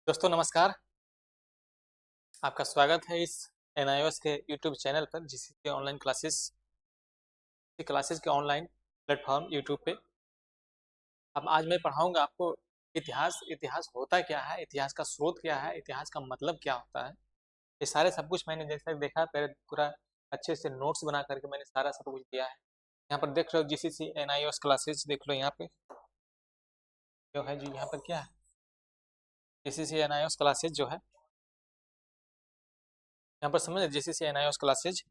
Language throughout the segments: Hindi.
दोस्तों नमस्कार। आपका स्वागत है इस एनआईओएस के यूट्यूब चैनल पर जिसके ऑनलाइन क्लासेस के ऑनलाइन प्लेटफॉर्म यूट्यूब पे। अब आज मैं पढ़ाऊंगा आपको इतिहास। इतिहास होता क्या है, इतिहास का स्रोत क्या है, इतिहास का मतलब क्या होता है। ये सारे सब कुछ मैंने जैसा देखा पहले पूरा अच्छे से नोट्स बना करके मैंने सारा सब कुछ दिया है। यहाँ पर देख रहे हो जीसीसी एनआईओएस क्लासेस, देख लो यहाँ पे जो है जी। यहाँ पर क्या है, जीसीसी एनआईओएस क्लासेज जो है यहाँ पर समझ जीसीसी एनआईओएस क्लासेज,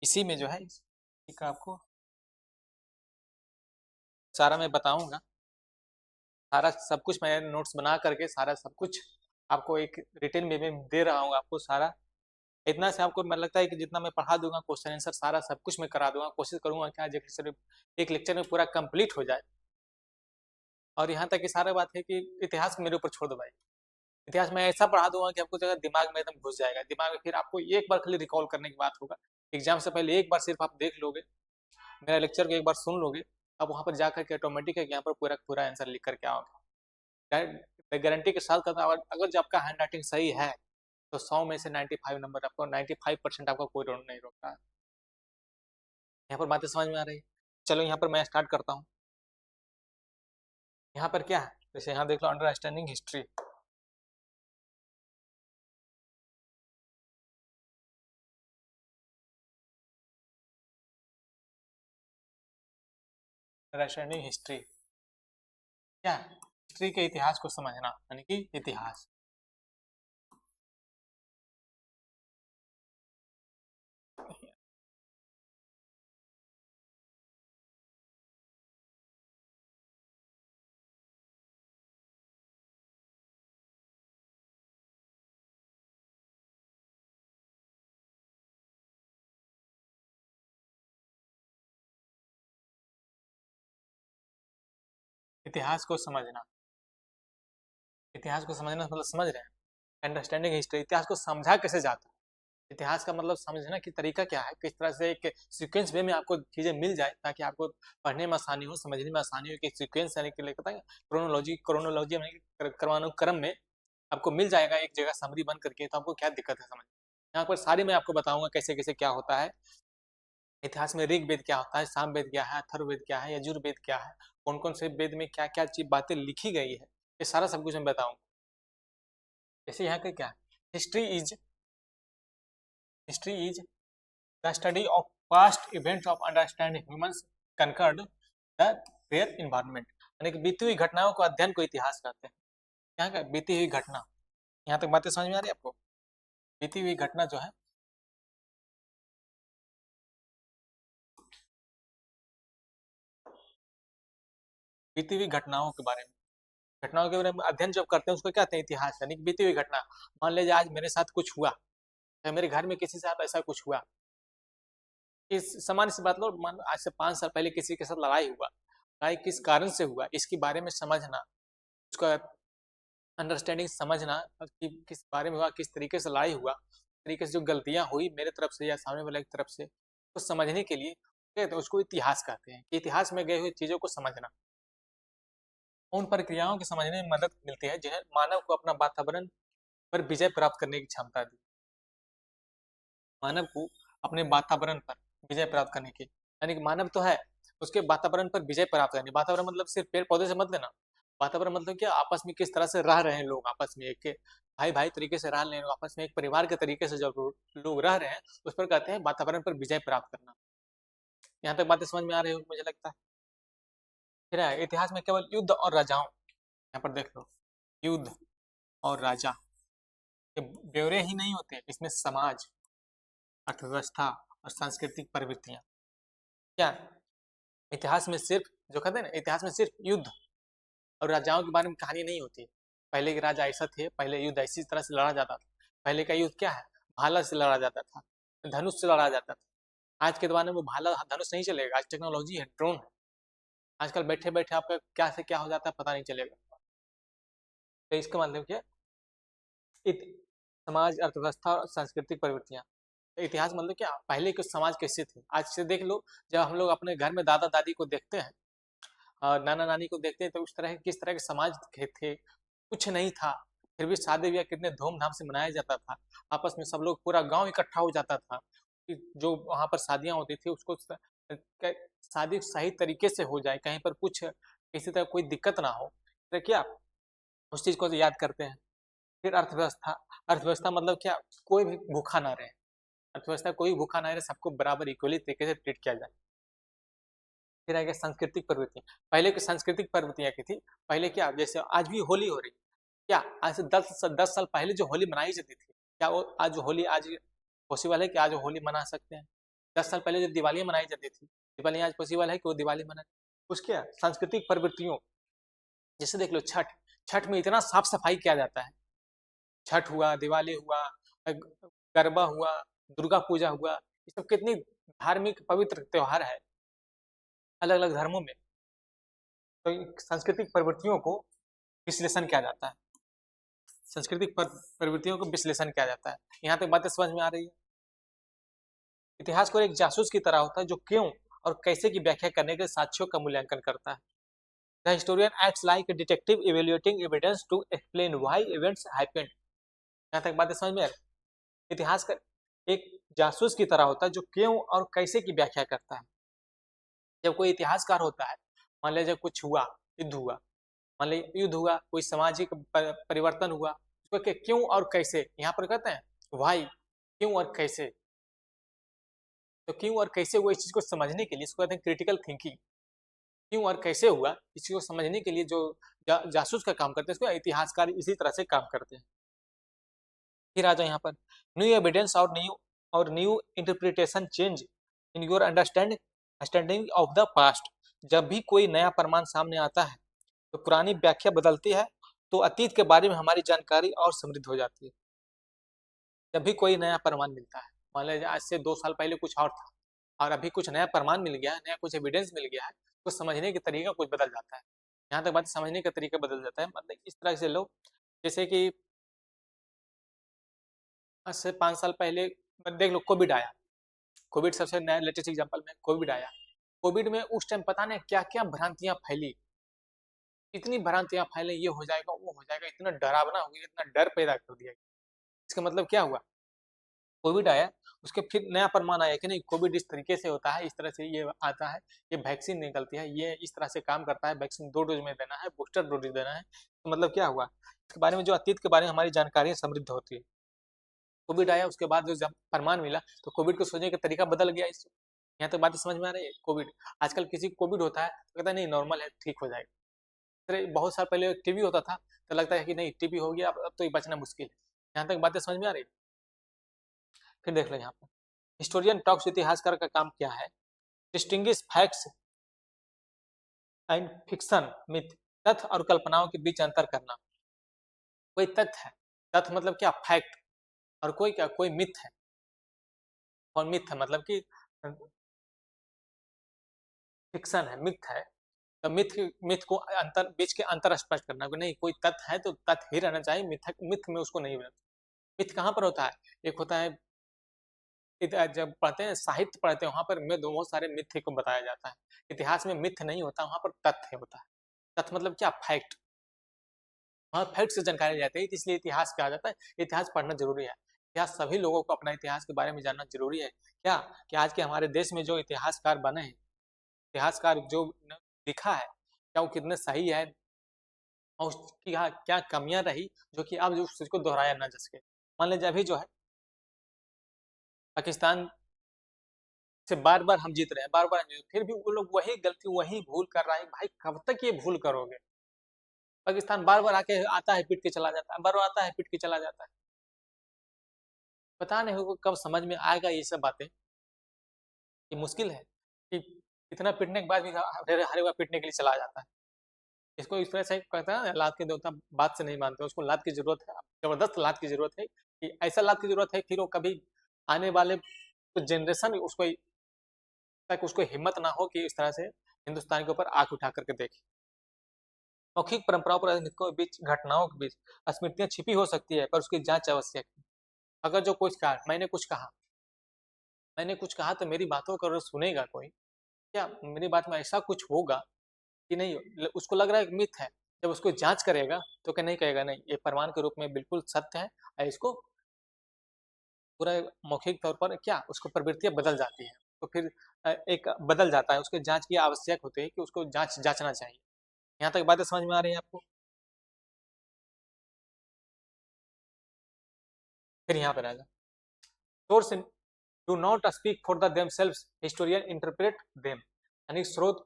इसी में जो है इसी का आपको सारा मैं बताऊंगा। सारा सब कुछ मैं नोट्स बना करके सारा सब कुछ आपको एक रिटन में दे रहा हूँ आपको सारा। इतना से आपको मैं लगता है कि जितना मैं पढ़ा दूंगा क्वेश्चन आंसर सारा सब कुछ मैं करा दूंगा। कोशिश करूंगा कि आज एक लेक्चर में पूरा कंप्लीट हो जाए। और यहाँ तक की सारा बात है कि इतिहास को मेरे ऊपर छोड़ दो भाई। इतिहास में ऐसा पढ़ा दूंगा कि आपको जगह दिमाग में एकदम घुस जाएगा। दिमाग में फिर आपको एक बार खाली रिकॉल करने की बात होगा। एग्जाम से पहले एक बार सिर्फ आप देख लोगे, मेरा लेक्चर को एक बार सुन लोगे, अब वहाँ पर जाकर के ऑटोमेटिक है यहाँ पर पूरा पूरा आंसर लिख करके आओगे। गारंटी के साथ कहता हूँ, अगर जो आपका हैंड राइटिंग सही है तो 100 में से 95 नंबर आपको, 95% आपका कोई रोड नहीं रोक रहा है। यहाँ पर बातें समझ में आ रही है। चलो यहाँ पर मैं स्टार्ट करता हूँ। यहाँ पर क्या है, जैसे यहाँ देख लो अंडरस्टैंडिंग हिस्ट्री। अंडरस्टैंडिंग हिस्ट्री क्या है? हिस्ट्री के इतिहास को समझना, यानी कि इतिहास। इतिहास को समझना, इतिहास को समझना मतलब समझ रहे हैं। अंडरस्टैंडिंग हिस्ट्री, इतिहास को समझा कैसे जाता है। इतिहास का मतलब समझना कि तरीका क्या है, किस तरह से एक सीक्वेंस वे में आपको चीजें मिल जाए ताकि आपको पढ़ने में आसानी हो, समझने में आसानी हो। कि सीक्वेंस यानी कि क्रोनोलॉजी, क्रोनोलॉजी क्रम में आपको मिल जाएगा एक जगह समरी बन करके। तो आपको क्या दिक्कत है समझ। यहाँ पर सारी मैं आपको बताऊंगा कैसे कैसे क्या होता है इतिहास में। ऋग्वेद क्या होता है, सामवेद क्या है, अथर्ववेद क्या है, यजुर्वेद क्या है, कौन कौन से वेद में क्या क्या चीज बातें लिखी गई है, ये सारा सब कुछ मैं बताऊंगा। जैसे यहाँ का क्या है, history is the study of past events of understanding humans conquered the their environment. यानी कि बीती हुई घटनाओं को अध्ययन को इतिहास कहते हैं। यहाँ का बीती हुई घटना, यहाँ तक बातें समझ में आ रही है आपको। बीती हुई घटना जो है, बीती हुई घटनाओं के बारे में अध्ययन जब करते हैं उसको क्या कहते हैं, इतिहास। यानी कि बीती हुई घटना। मान लीजिए आज मेरे साथ कुछ हुआ, या मेरे घर में किसी साथ ऐसा कुछ हुआ। इस सामान्य सी बात लो, मान आज से 5 साल पहले किसी के साथ लड़ाई हुआ, लड़ाई किस कारण से हुआ इसके बारे में समझना, उसका अंडरस्टैंडिंग समझना कि किस बारे में हुआ, किस तरीके से लड़ाई हुआ, तरीके से जो गलतियां हुई मेरे तरफ से या सामने वाले की तरफ से, तो समझने के लिए तो उसको इतिहास कहते हैं। कि इतिहास में गए हुए चीजों को समझना, उन प्रक्रियाओं को समझने में मदद मिलती है जिन्हें मानव को अपना वातावरण पर विजय प्राप्त करने की क्षमता दी। मानव को अपने वातावरण पर विजय प्राप्त करने की, यानी कि मानव तो है, उसके वातावरण पर विजय प्राप्त करनी। वातावरण मतलब सिर्फ पेड़ पौधे से मत लेना। वातावरण मतलब क्या, आपस में किस तरह से रह रहे हैं लोग, आपस में एक भाई भाई तरीके से रह रहे हैं, आपस में एक परिवार के तरीके से जब लोग रह रहे हैं, उस पर कहते हैं वातावरण पर विजय प्राप्त करना। यहाँ तक बातें समझ में आ रही होगी मुझे लगता है। फिर है इतिहास में केवल युद्ध और राजाओं, यहाँ पर देख लो, युद्ध और राजा ये ब्यौरे ही नहीं होते, इसमें समाज, अर्थव्यवस्था और सांस्कृतिक प्रवृत्तियां। क्या इतिहास में सिर्फ, जो कहते हैं ना, इतिहास में सिर्फ युद्ध और राजाओं के बारे में कहानी नहीं होती। पहले के राजा ऐसा थे, पहले युद्ध ऐसी तरह से लड़ा जाता था। पहले का युद्ध क्या है, भाला से लड़ा जाता था, धनुष से लड़ा जाता था। आज के जमाने में भाला धनुष नहीं चलेगा, आज टेक्नोलॉजी है, ड्रोन है। आजकल बैठे बैठे आपका क्या से क्या हो जाता है पता नहीं चलेगा। तो इसका मतलब क्या, समाज, अर्थव्यवस्था और सांस्कृतिक प्रवृत्तियां। इतिहास मतलब क्या, पहले के समाज कैसे थे। आज से देख लो, जब हम लोग अपने घर में दादा दादी को देखते हैं और नाना नानी को देखते हैं, तो उस तरह किस तरह के समाज थे, कुछ नहीं था। फिर भी शादी ब्याह कितने धूमधाम से मनाया जाता था। आपस में सब लोग, पूरा गांव इकट्ठा हो जाता था कि जो वहां पर शादियां होती थी उसको शादी सही तरीके से हो जाए, कहीं पर कुछ किसी तरह कोई दिक्कत ना हो। तो क्या उस चीज को तो याद करते हैं। फिर अर्थव्यवस्था। अर्थव्यवस्था मतलब क्या, कोई भी भूखा ना रहे। अर्थव्यवस्था कोई भूखा ना रहे, सबको बराबर इक्वली तरीके से ट्रीट किया जाए। फिर आएगा सांस्कृतिक प्रवृत्तियां। पहले की सांस्कृतिक प्रवृत्तियां की थी। पहले क्या, जैसे आज भी होली हो रही, क्या आज से 10 साल पहले जो होली मनाई जाती थी, क्या वो आज होली आज पॉसिबल है कि आज होली मना सकते हैं? 10 साल पहले जो दिवाली मनाई जाती थी, दिवाली आज पॉसिबल है कि वो दिवाली मना? उसके सांस्कृतिक प्रवृत्तियों, जैसे देख लो छठ। छठ में इतना साफ सफाई किया जाता है। छठ हुआ, दिवाली हुआ, गरबा हुआ, दुर्गा पूजा हुआ, ये सब कितनी धार्मिक पवित्र त्योहार है अलग अलग धर्मों में। तो सांस्कृतिक प्रवृत्तियों को विश्लेषण किया जाता है। सांस्कृतिक प्रवृत्तियों को विश्लेषण किया जाता है। यहाँ तक बातें समझ में आ रही है? इतिहास को एक जासूस की तरह होता है जो क्यों और कैसे की व्याख्या करने के साक्ष्यों का मूल्यांकन करता है। The historian acts like a detective evaluating evidence to explain why events happened। यहाँ तक बातें समझ में आ रही? इतिहास का एक जासूस की तरह होता है जो क्यों और कैसे की व्याख्या करता है। जब कोई इतिहासकार होता है, मान लीजिए जब कुछ हुआ, युद्ध हुआ, मान लीजिए युद्ध हुआ, कोई सामाजिक परिवर्तन हुआ, उसको क्यों और कैसे, यहाँ पर कहते हैं वाई, क्यों और कैसे। तो क्यों और कैसे हुआ, इस चीज को समझने के लिए इसको कहते हैं क्रिटिकल थिंकिंग। क्यों और कैसे हुआ, इस चीज को समझने के लिए जो जासूस का काम करते हैं, इसको इतिहासकार इसी तरह से काम करते हैं। फिर आ जाए यहाँ पर, न्यू एविडेंस और new interpretation change in your understanding of the past. जब भी कोई नया प्रमाण सामने आता है तो पुरानी व्याख्या बदलती है, तो अतीत के बारे में हमारी जानकारी और समृद्ध हो जाती है। जब भी कोई नया प्रमाण मिलता है, मान लीजिए आज से 2 साल पहले कुछ और था और अभी कुछ नया प्रमाण मिल गया है, नया कुछ एविडेंस मिल गया है, तो समझने का तरीका कुछ बदल जाता है। यहाँ तक बात, समझने का तरीका बदल जाता है, मतलब इस तरह से लोग, जैसे कि आज से 5 साल पहले देख लो, कोविड आया। कोविड सबसे नया लेटेस्ट एग्जांपल में कोविड आया। कोविड में उस टाइम पता नहीं क्या क्या भ्रांतियां फैली, इतनी भ्रांतियां फैले, ये हो जाएगा वो हो जाएगा, इतना डरावना हो गया, इतना डर पैदा कर दिया। इसका मतलब क्या हुआ, कोविड आया, उसके फिर नया प्रमाण आया कि नहीं, कोविड इस तरीके से होता है, इस तरह से ये आता है, ये वैक्सीन निकलती है, ये इस तरह से काम करता है, वैक्सीन 2 डोज में देना है, बूस्टर डोज देना है। तो मतलब क्या हुआ, इसके बारे में जो अतीत के बारे में हमारी जानकारी समृद्ध होती है। कोविड आया, उसके बाद जो जब प्रमाण मिला तो कोविड को सोचने का तरीका बदल गया। इस यहाँ तक बात समझ में आ रही है? कोविड, आजकल किसी को कोविड होता है तो कहता है नहीं नॉर्मल है, ठीक हो जाएगा। अरे बहुत साल पहले टीबी होता था तो लगता है कि नहीं टीबी हो गया, अब तो ये बचना मुश्किल है। यहाँ तक बातें समझ में आ रही है? फिर देख लो यहाँ पर, हिस्टोरियन टॉक्स, इतिहासकार का काम क्या है, distinguish facts and fiction myth, तथ्य और कल्पनाओं के बीच अंतर करना। कोई तथ्य है, तथ्य मतलब क्या, फैक्ट, और कोई क्या, कोई मिथ है। और मिथ है मतलब कि फिक्शन है, मिथ है। तो मिथ मिथ को अंतर, बीच के अंतर स्पष्ट करना, नहीं कोई तथ्य है तो तथ्य ही रहना चाहिए, मिथ मिथ में उसको नहीं रहना। मिथ कहाँ पर होता है, एक होता है जब पढ़ते हैं, साहित्य पढ़ते हैं, वहां पर बहुत सारे मिथ्य को बताया जाता है। इतिहास में मिथ्य नहीं होता, वहां पर तथ्य होता है। तथ्य मतलब क्या, फैक्ट। वहाँ फैक्ट से जानकारी जाती है, इसलिए इतिहास कहा जाता है। इतिहास पढ़ना जरूरी है। इतिहास, सभी लोगों को अपना इतिहास के बारे में जानना जरूरी है। क्या कि आज के हमारे देश में जो इतिहासकार बने हैं, इतिहासकार जो लिखा है, क्या वो कितने सही है और उसकी क्या कमियां रही जो कि अब उस चीज को दोहराया ना जा सके। मान लीजिए अभी जो है पाकिस्तान से बार बार हम जीत रहे हैं, बार बार हम जीत, फिर भी वो लोग वही गलती वही भूल कर रहा है। भाई कब तक ये भूल करोगे? पाकिस्तान बार बार आके आता है, पीट के चला जाता है, बार बार आता है, पीट के चला जाता है। पता नहीं होगा कब समझ में आएगा ये सब बातें, कि मुश्किल है कि इतना पीटने के बाद भी हर बार पीटने के लिए चला जाता है। इसको इस तरह से कहता है, लात के देवता बात से नहीं मानते, उसको लात की जरूरत है, जबरदस्त लात की जरूरत है, कि ऐसा लात की जरूरत है फिर वो कभी आने वाले जनरेशन उसको तक उसको हिम्मत ना हो कि इस तरह से हिंदुस्तान के ऊपर आंख उठा करके देखे। मौखिक परंपराओं पर के बीच, घटनाओं के बीच स्मृतियां छिपी हो सकती है, पर उसकी जांच आवश्यक है। अगर जो कुछ कहा, मैंने कुछ कहा तो मेरी बातों को अगर सुनेगा कोई, क्या मेरी बात में ऐसा कुछ होगा कि नहीं, उसको लग रहा है मिथ है, जब उसको जांच करेगा तो क्या नहीं कहेगा नहीं ये प्रमाण के रूप में बिल्कुल सत्य है, और इसको पूरा मौखिक तौर पर क्या उसको प्रवृत्तियां बदल जाती है, तो फिर एक बदल जाता है, उसके जांच की आवश्यक होती है कि उसको जांचना चाहिए। यहाँ तक बातें समझ में आ रही है आपको? फिर यहाँ पर आएगा source do not speak for the themselves, historian interpret them. यानी स्रोत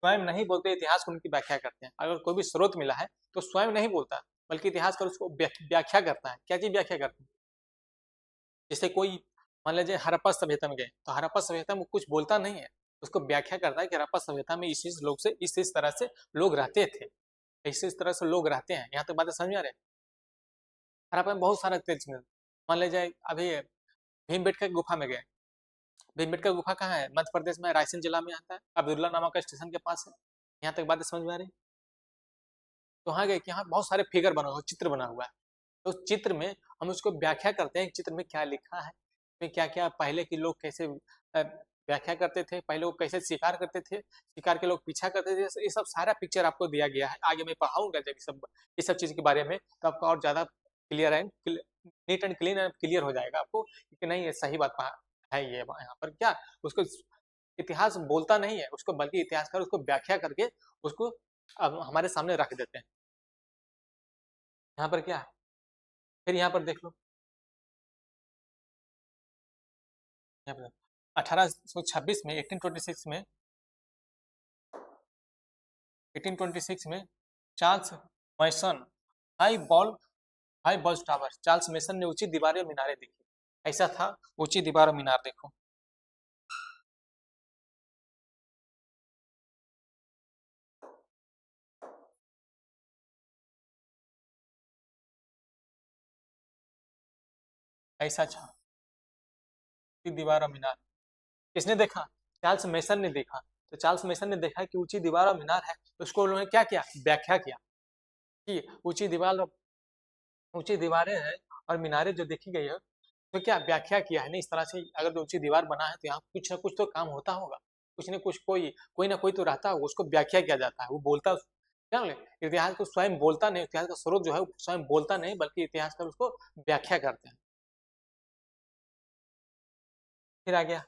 स्वयं नहीं बोलते, इतिहास को उनकी व्याख्या करते हैं। अगर कोई भी स्रोत मिला है तो स्वयं नहीं बोलता, बल्कि इतिहासकार उसको व्याख्या करता है। क्या चीज व्याख्या करता है? जैसे कोई मान लीजिए हड़प्पा सभ्यता में गए, तो हड़प्पा सभ्यता में कुछ बोलता नहीं है, उसको व्याख्या करता है कि हड़प्पा सभ्यता में इस लोग से इस तरह से लोग रहते थे, इस तरह से लोग रहते हैं। यहाँ तक बातें समझ आ रहे हैं? हड़प्पा में बहुत सारा तेज, मान लीजिए अभी भीमबेटका गुफा में गए, भीमबेटका गुफा कहाँ है? मध्य प्रदेश में रायसेन जिला में आता है, अब्दुल्ला नामक स्टेशन के पास है। यहाँ तक बातें समझ में आ रही है? तो वहाँ गए कि यहाँ बहुत सारे फिगर बना हुआ, चित्र बना हुआ है, तो उस चित्र में हम उसको व्याख्या करते हैं, चित्र में क्या लिखा है, में क्या क्या पहले के लोग कैसे व्याख्या करते थे, पहले लोग कैसे शिकार करते थे, शिकार के लोग पीछा करते थे, ये सब सारा पिक्चर आपको दिया गया है। आगे मैं पढ़ाऊंगा जब ये सब चीज के बारे में, तो आपको और ज्यादा clear and neat and clean and clear हो जाएगा आपको कि नहीं ये सही बात है। ये यहाँ पर क्या उसको इतिहास बोलता नहीं है उसको, बल्कि इतिहासकार उसको व्याख्या करके उसको अब हमारे सामने रख देते हैं। यहाँ पर क्या है, फिर यहाँ पर देख लो, यहाँ पर 1826 में 1826 में 1826 में Charles Masson high ball high balls tower, Charles Masson ने ऊंची दीवारें और मीनारें देखी। ऐसा था, ऊंची दीवार और मीनार देखो। ऐसा था ऊंची दीवार और मीनार, किसने देखा? चार्ल्स मैसन ने देखा। तो चार्ल्स मैसन ने देखा कि ऊंची दीवार और मीनार है, तो उसको उन्होंने क्या किया? व्याख्या किया कि ऊंची दीवार, ऊंची दीवारें हैं और मीनारें जो देखी गई है, तो क्या व्याख्या किया है नहीं इस तरह से, अगर जो ऊंची दीवार बना है तो यहाँ कुछ ना कुछ तो काम होता होगा, कुछ न कुछ कोई ना कोई तो रहता होगा, उसको व्याख्या किया जाता है। वो बोलता क्या बोले, इतिहास को स्वयं बोलता नहीं, इतिहास का स्रोत जो है स्वयं बोलता नहीं, बल्कि इतिहासकार उसको व्याख्या करते हैं। फिर आ गया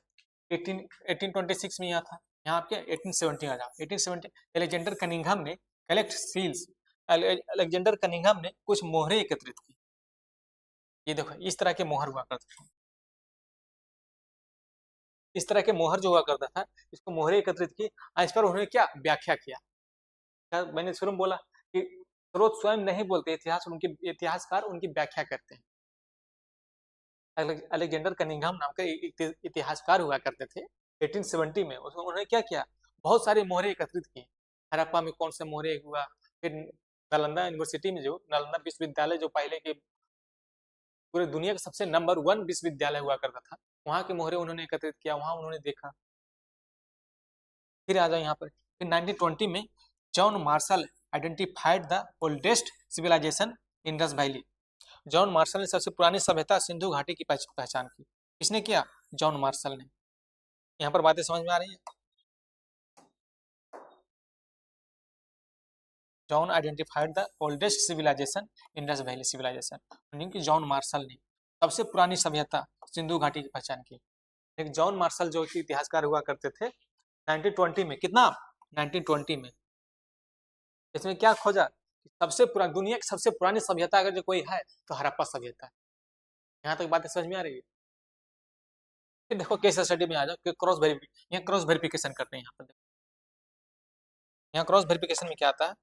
1826 में यहाँ था, यहाँ आपके 1870 आ जाओ। 1870 अलेक्जेंडर कनिंघम ने कलेक्ट सील्स, अलेक्जेंडर कनिंघम ने कुछ मोहरें एकत्रित की। ये देखो इस तरह के मोहर हुआ करते थे, इस तरह के मोहर जो हुआ करता था, इसको मोहरें एकत्रित की। इस पर उन्होंने क्या व्याख्या किया? मैंने शुरू में बोला कि स्रोत स्वयं नहीं बोलते, इतिहासकार उनकी व्याख्या करते हैं। अलेक्जेंडर कनिंघम नाम का इतिहासकार हुआ करते थे 1870 में। उसमें उन्होंने क्या किया? बहुत सारे मोहरे एकत्रित किए। हड़प्पा में कौन से मोहरे हुआ, फिर नालंदा यूनिवर्सिटी में जो नालंदा विश्वविद्यालय जो पहले के पूरे दुनिया का सबसे नंबर 1 विश्वविद्यालय हुआ करता था, वहां के मोहरे उन्होंने एकत्रित किया, वहां उन्होंने देखा। फिर आ जाओ यहाँ पर, फिर 1920 में John Marshall identified the oldest civilisation Indus valley. John Marshall ने सबसे पुरानी सभ्यता सिंधु घाटी की पहचान की। किसने किया? जॉन मार्शल ने। यहाँ पर बातें समझ में आ रही है? John identified the oldest civilisation Indus valley civilisation, यानी कि जॉन मार्शल ने सबसे पुरानी सभ्यता सिंधु घाटी की पहचान की। एक जॉन मार्शल जो कि इतिहासकार हुआ करते थे 1920 में, कितना 1920 में। इसमें क्या खोजा? सबसे पुरानी दुनिया की सबसे पुरानी सभ्यता अगर जो कोई है तो हड़प्पा सभ्यता है। यहाँ तक बातें समझ में आ रही है? फिर देखो केस स्टडी में आ जाओ, क्रॉस वेरिफिकेशन, यहाँ क्रॉस वेरिफिकेशन करते हैं। यहाँ पर यहाँ क्रॉस वेरिफिकेशन में क्या आता है?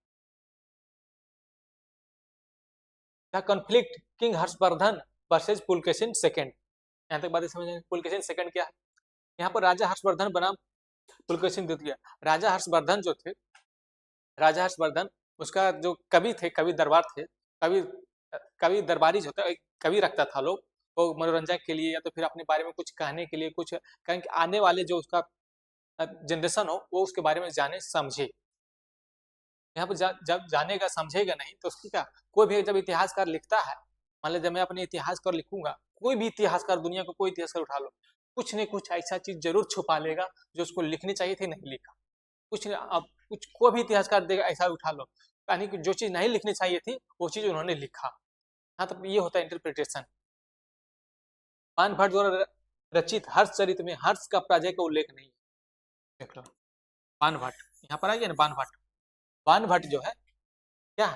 क्या conflict king Harshvardhan versus Pulakeshin second. यहाँ तक बातें समझ में? पुलकेशिन सेकंड क्या है? यहाँ पर राजा हर्षवर्धन बनाम पुलकेशिन द्वितीय। राजा हर्षवर्धन जो थे, राजा हर्षवर्धन उसका जो कवि थे, कवि दरबार थे, कवि कवि दरबारी जो होता है, कवि रखता था लोग, वो मनोरंजन के लिए या तो फिर अपने बारे में कुछ कहने के लिए, कुछ कहें आने वाले जो उसका जनरेशन हो वो उसके बारे में जाने समझे। यहाँ पर जब जानेगा समझेगा नहीं तो उसकी क्या, कोई भी जब इतिहासकार लिखता है, मान लीजिए मैं अपने इतिहास पर लिखूंगा, कोई भी इतिहासकार दुनिया को कोई इतिहासकार उठा लो, कुछ न कुछ ऐसा चीज जरूर छुपा लेगा जो उसको लिखनी चाहिए थी नहीं लिखा। कुछ अब कुछ कोई भी इतिहासकार देगा ऐसा उठा लो, यानी कि जो चीज नहीं लिखनी चाहिए थी वो चीज उन्होंने लिखा। हाँ, तो ये होता है इंटरप्रिटेशन। बाणभट्ट द्वारा रचित हर्षचरित में हर्ष का पराजय का उल्लेख नहीं है। देख लो, बाणभट्ट यहाँ पर आइए ना, बाणभट्ट। बाणभट्ट जो है क्या,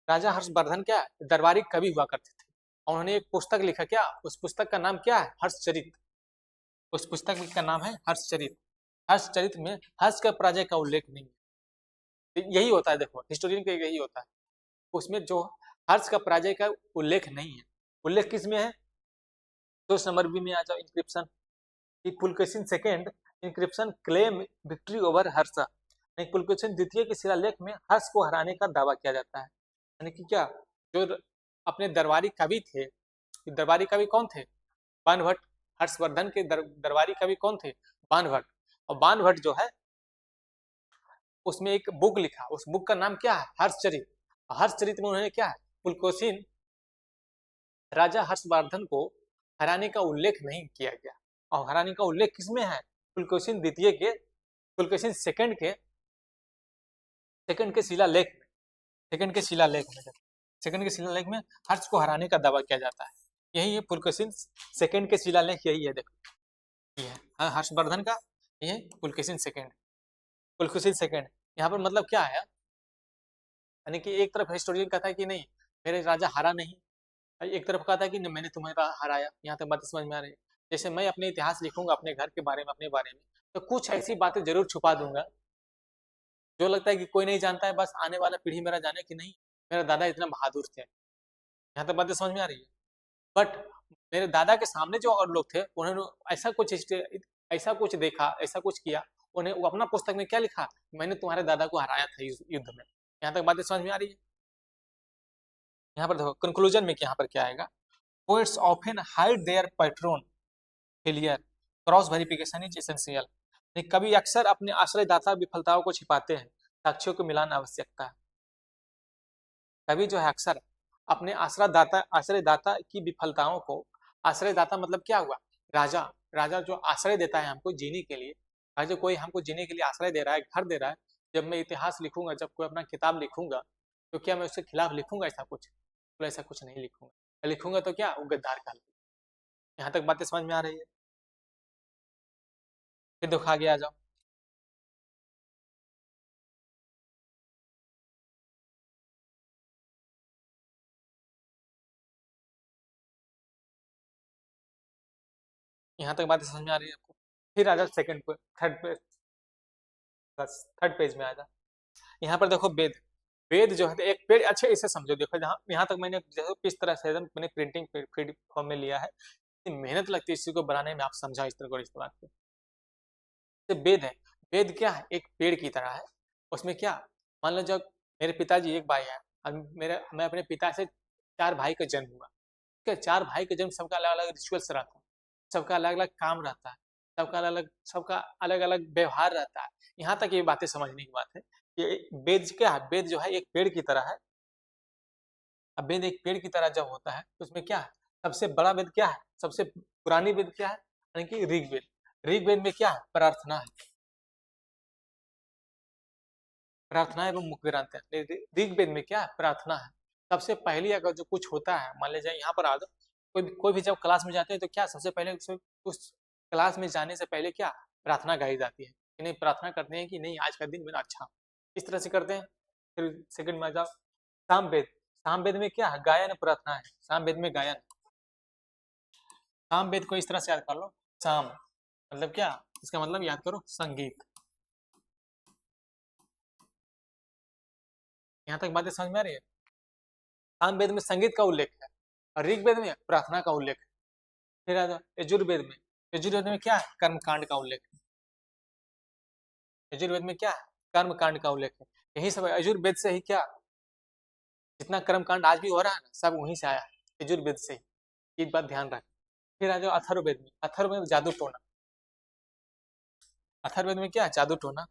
राजा हर्षवर्धन क्या दरबारी कवि हुआ करते थे, और उन्होंने एक पुस्तक लिखा, क्या उस पुस्तक का नाम क्या है, हर्षचरित। उस पुस्तक का नाम है हर्षचरित। हर्षचरित में हर्ष का पराजय का उल्लेख नहीं है। तो यही होता है, देखो हिस्टोरियन का यही होता है, उसमें जो हर्ष का पराजय का उल्लेख नहीं है। उल्लेख किस में है, तो नंबर बी में आ जाओ, inscription. Pulakeshin second inscription claim victory over Harsha. Pulakeshin द्वितीय के शिलालेख में हर्ष को हराने का दावा किया जाता है। यानी कि क्या, जो अपने दरबारी कवि थे, दरबारी कवि कौन थे, बाणभट्ट। हर्षवर्धन के दरबारी कवि कौन थे, बाणभट्ट। और बाणभट्ट जो है उसमें एक बुक लिखा, उस बुक का नाम क्या है, हर्षचरित। हर्षचरित में उन्होंने क्या है, पुलकेशिन राजा हर्षवर्धन को हराने का उल्लेख नहीं किया गया। और हराने का उल्लेख किसमें है, पुलकेशिन द्वितीय के, पुलकेशिन सेकंड के शिलालेख में, सेकंड के शिलालेख में, सेकंड के शिलालेख में हर्ष को हराने का दावा किया जाता है। यही है पुलकेशिन सेकंड के शिलालेख, यही है, देखो ये है हर्षवर्धन का, ये पुलकेशिन सेकंड। पुलकेशिन सेकंड यहाँ पर मतलब क्या है, यानी कि एक तरफ हिस्टोरियन कहता है कि नहीं मेरे राजा हारा नहीं, एक तरफ कहता है कि मैंने तुम्हें हराया। यहाँ तक बात समझ में आ रही है। जैसे मैं अपने इतिहास लिखूंगा अपने घर के बारे में, अपने बारे में, तो कुछ ऐसी बातें जरूर छुपा दूंगा जो लगता है कि कोई नहीं जानता है, बस आने वाला पीढ़ी मेरा जाने कि नहीं मेरा दादा इतना बहादुर थे। यहाँ तक बातें समझ में आ रही है। बट मेरे दादा के सामने जो और लोग थे उन्होंने ऐसा कुछ देखा, ऐसा कुछ किया, उन्हें वो अपना पुस्तक में क्या लिखा, मैंने तुम्हारे दादा को हराया था युद्ध में। यहाँ तक बातें समझ में आ रही है। यहाँ पर देखो कंक्लूजन में यहाँ पर क्या आएगा, poets often hide their patron failure, cross verification is essential. कवि अक्सर अपने आश्रयदाता विफलताओं को छिपाते हैं, साक्ष्यों को मिलाना आवश्यकता है। कवि जो है अक्सर अपने आश्रयदाता की विफलताओं को, आश्रयदाता मतलब क्या हुआ, राजा। राजा जो आश्रय देता है हमको जीने के लिए, राजा कोई हमको जीने के लिए आश्रय दे रहा है, घर दे रहा है। जब मैं इतिहास लिखूंगा, जब कोई अपना किताब लिखूंगा, तो क्या मैं उसके खिलाफ लिखूंगा ऐसा कुछ, तो ऐसा कुछ नहीं लिखूंगा। लिखूंगा तो क्या, वो गद्दार का। यहाँ तक बातें समझ में आ रही है। फिर देखो आगे आ जाओ। यहाँ तक बातें समझ में आ रही है आपको। फिर आ जाओ सेकंड पे, थर्ड पे, बस थर्ड पेज में आ जाओ। यहाँ पर देखो वेद। वेद जो है एक पेड़, अच्छे इसे समझो, देखो जहाँ यहाँ तक मैंने देखो किस तरह से मैंने प्रिंटिंग फीड फॉर्म में लिया है, मेहनत लगती है इस चीज को बनाने में, आप समझा इस तरह को, इस बात को। वेद है, वेद क्या है, एक पेड़ की तरह है। उसमें क्या, मान लो जब मेरे पिताजी एक भाई है, अब मैं अपने पिता से 4 भाई का जन्म हुआ, ठीक है, 4 भाई का जन्म, सबका अलग अलग रिचुअल्स रहता है, सबका अलग अलग काम रहता है, सबका अलग अलग व्यवहार रहता है। यहाँ तक ये बातें समझने की बात है। ये वेद क्या है, वेद जो है एक पेड़ की तरह है। अब वेद एक पेड़ की तरह जब होता है तो उसमें क्या है, सबसे बड़ा वेद क्या है, सबसे पुरानी वेद क्या है, यानी कि ऋग्वेद। ऋग्वेद में क्या है, प्रार्थना है, प्रार्थना एवं मुख्य ग्रंथ है। ऋग्वेद में क्या है, प्रार्थना है। सबसे पहली अगर जो कुछ होता है, मान लीजिए यहाँ पर आ जाओ, कोई भी जब क्लास में जाते हैं तो क्या सबसे पहले उस क्लास में जाने से पहले क्या प्रार्थना गाई जाती है कि नहीं, प्रार्थना करते हैं कि नहीं आज का दिन मेरा अच्छा, इस तरह से करते हैं। फिर सेकंड में आ जाओ, सामवेद। सामवेद में क्या है, गायन प्रार्थना है, सामवेद में गायन। सामवेद को इस तरह से याद कर लो, साम मतलब क्या, इसका मतलब याद करो संगीत। यहाँ तक बातें समझ में आ रही है। सामवेद में संगीत का उल्लेख है और ऋग्वेद में प्रार्थना का उल्लेख है। फिर आ जाओ यजुर्वेद में, यजुर्वेद में क्या है, कर्म कांड का उल्लेख है। यजुर्वेद में क्या है, कर्म कांड का उल्लेख है। यही सब यजुर्वेद से ही क्या, जितना कर्म कांड आज भी हो रहा है ना, सब वहीं से आया है, यजुर्वेद से ही। एक बात ध्यान रख। फिर आ जाओ अथर्ववेद में, अथर्ववेद में जादू टोना। अथर्ववेद में क्या है, जादू टोना।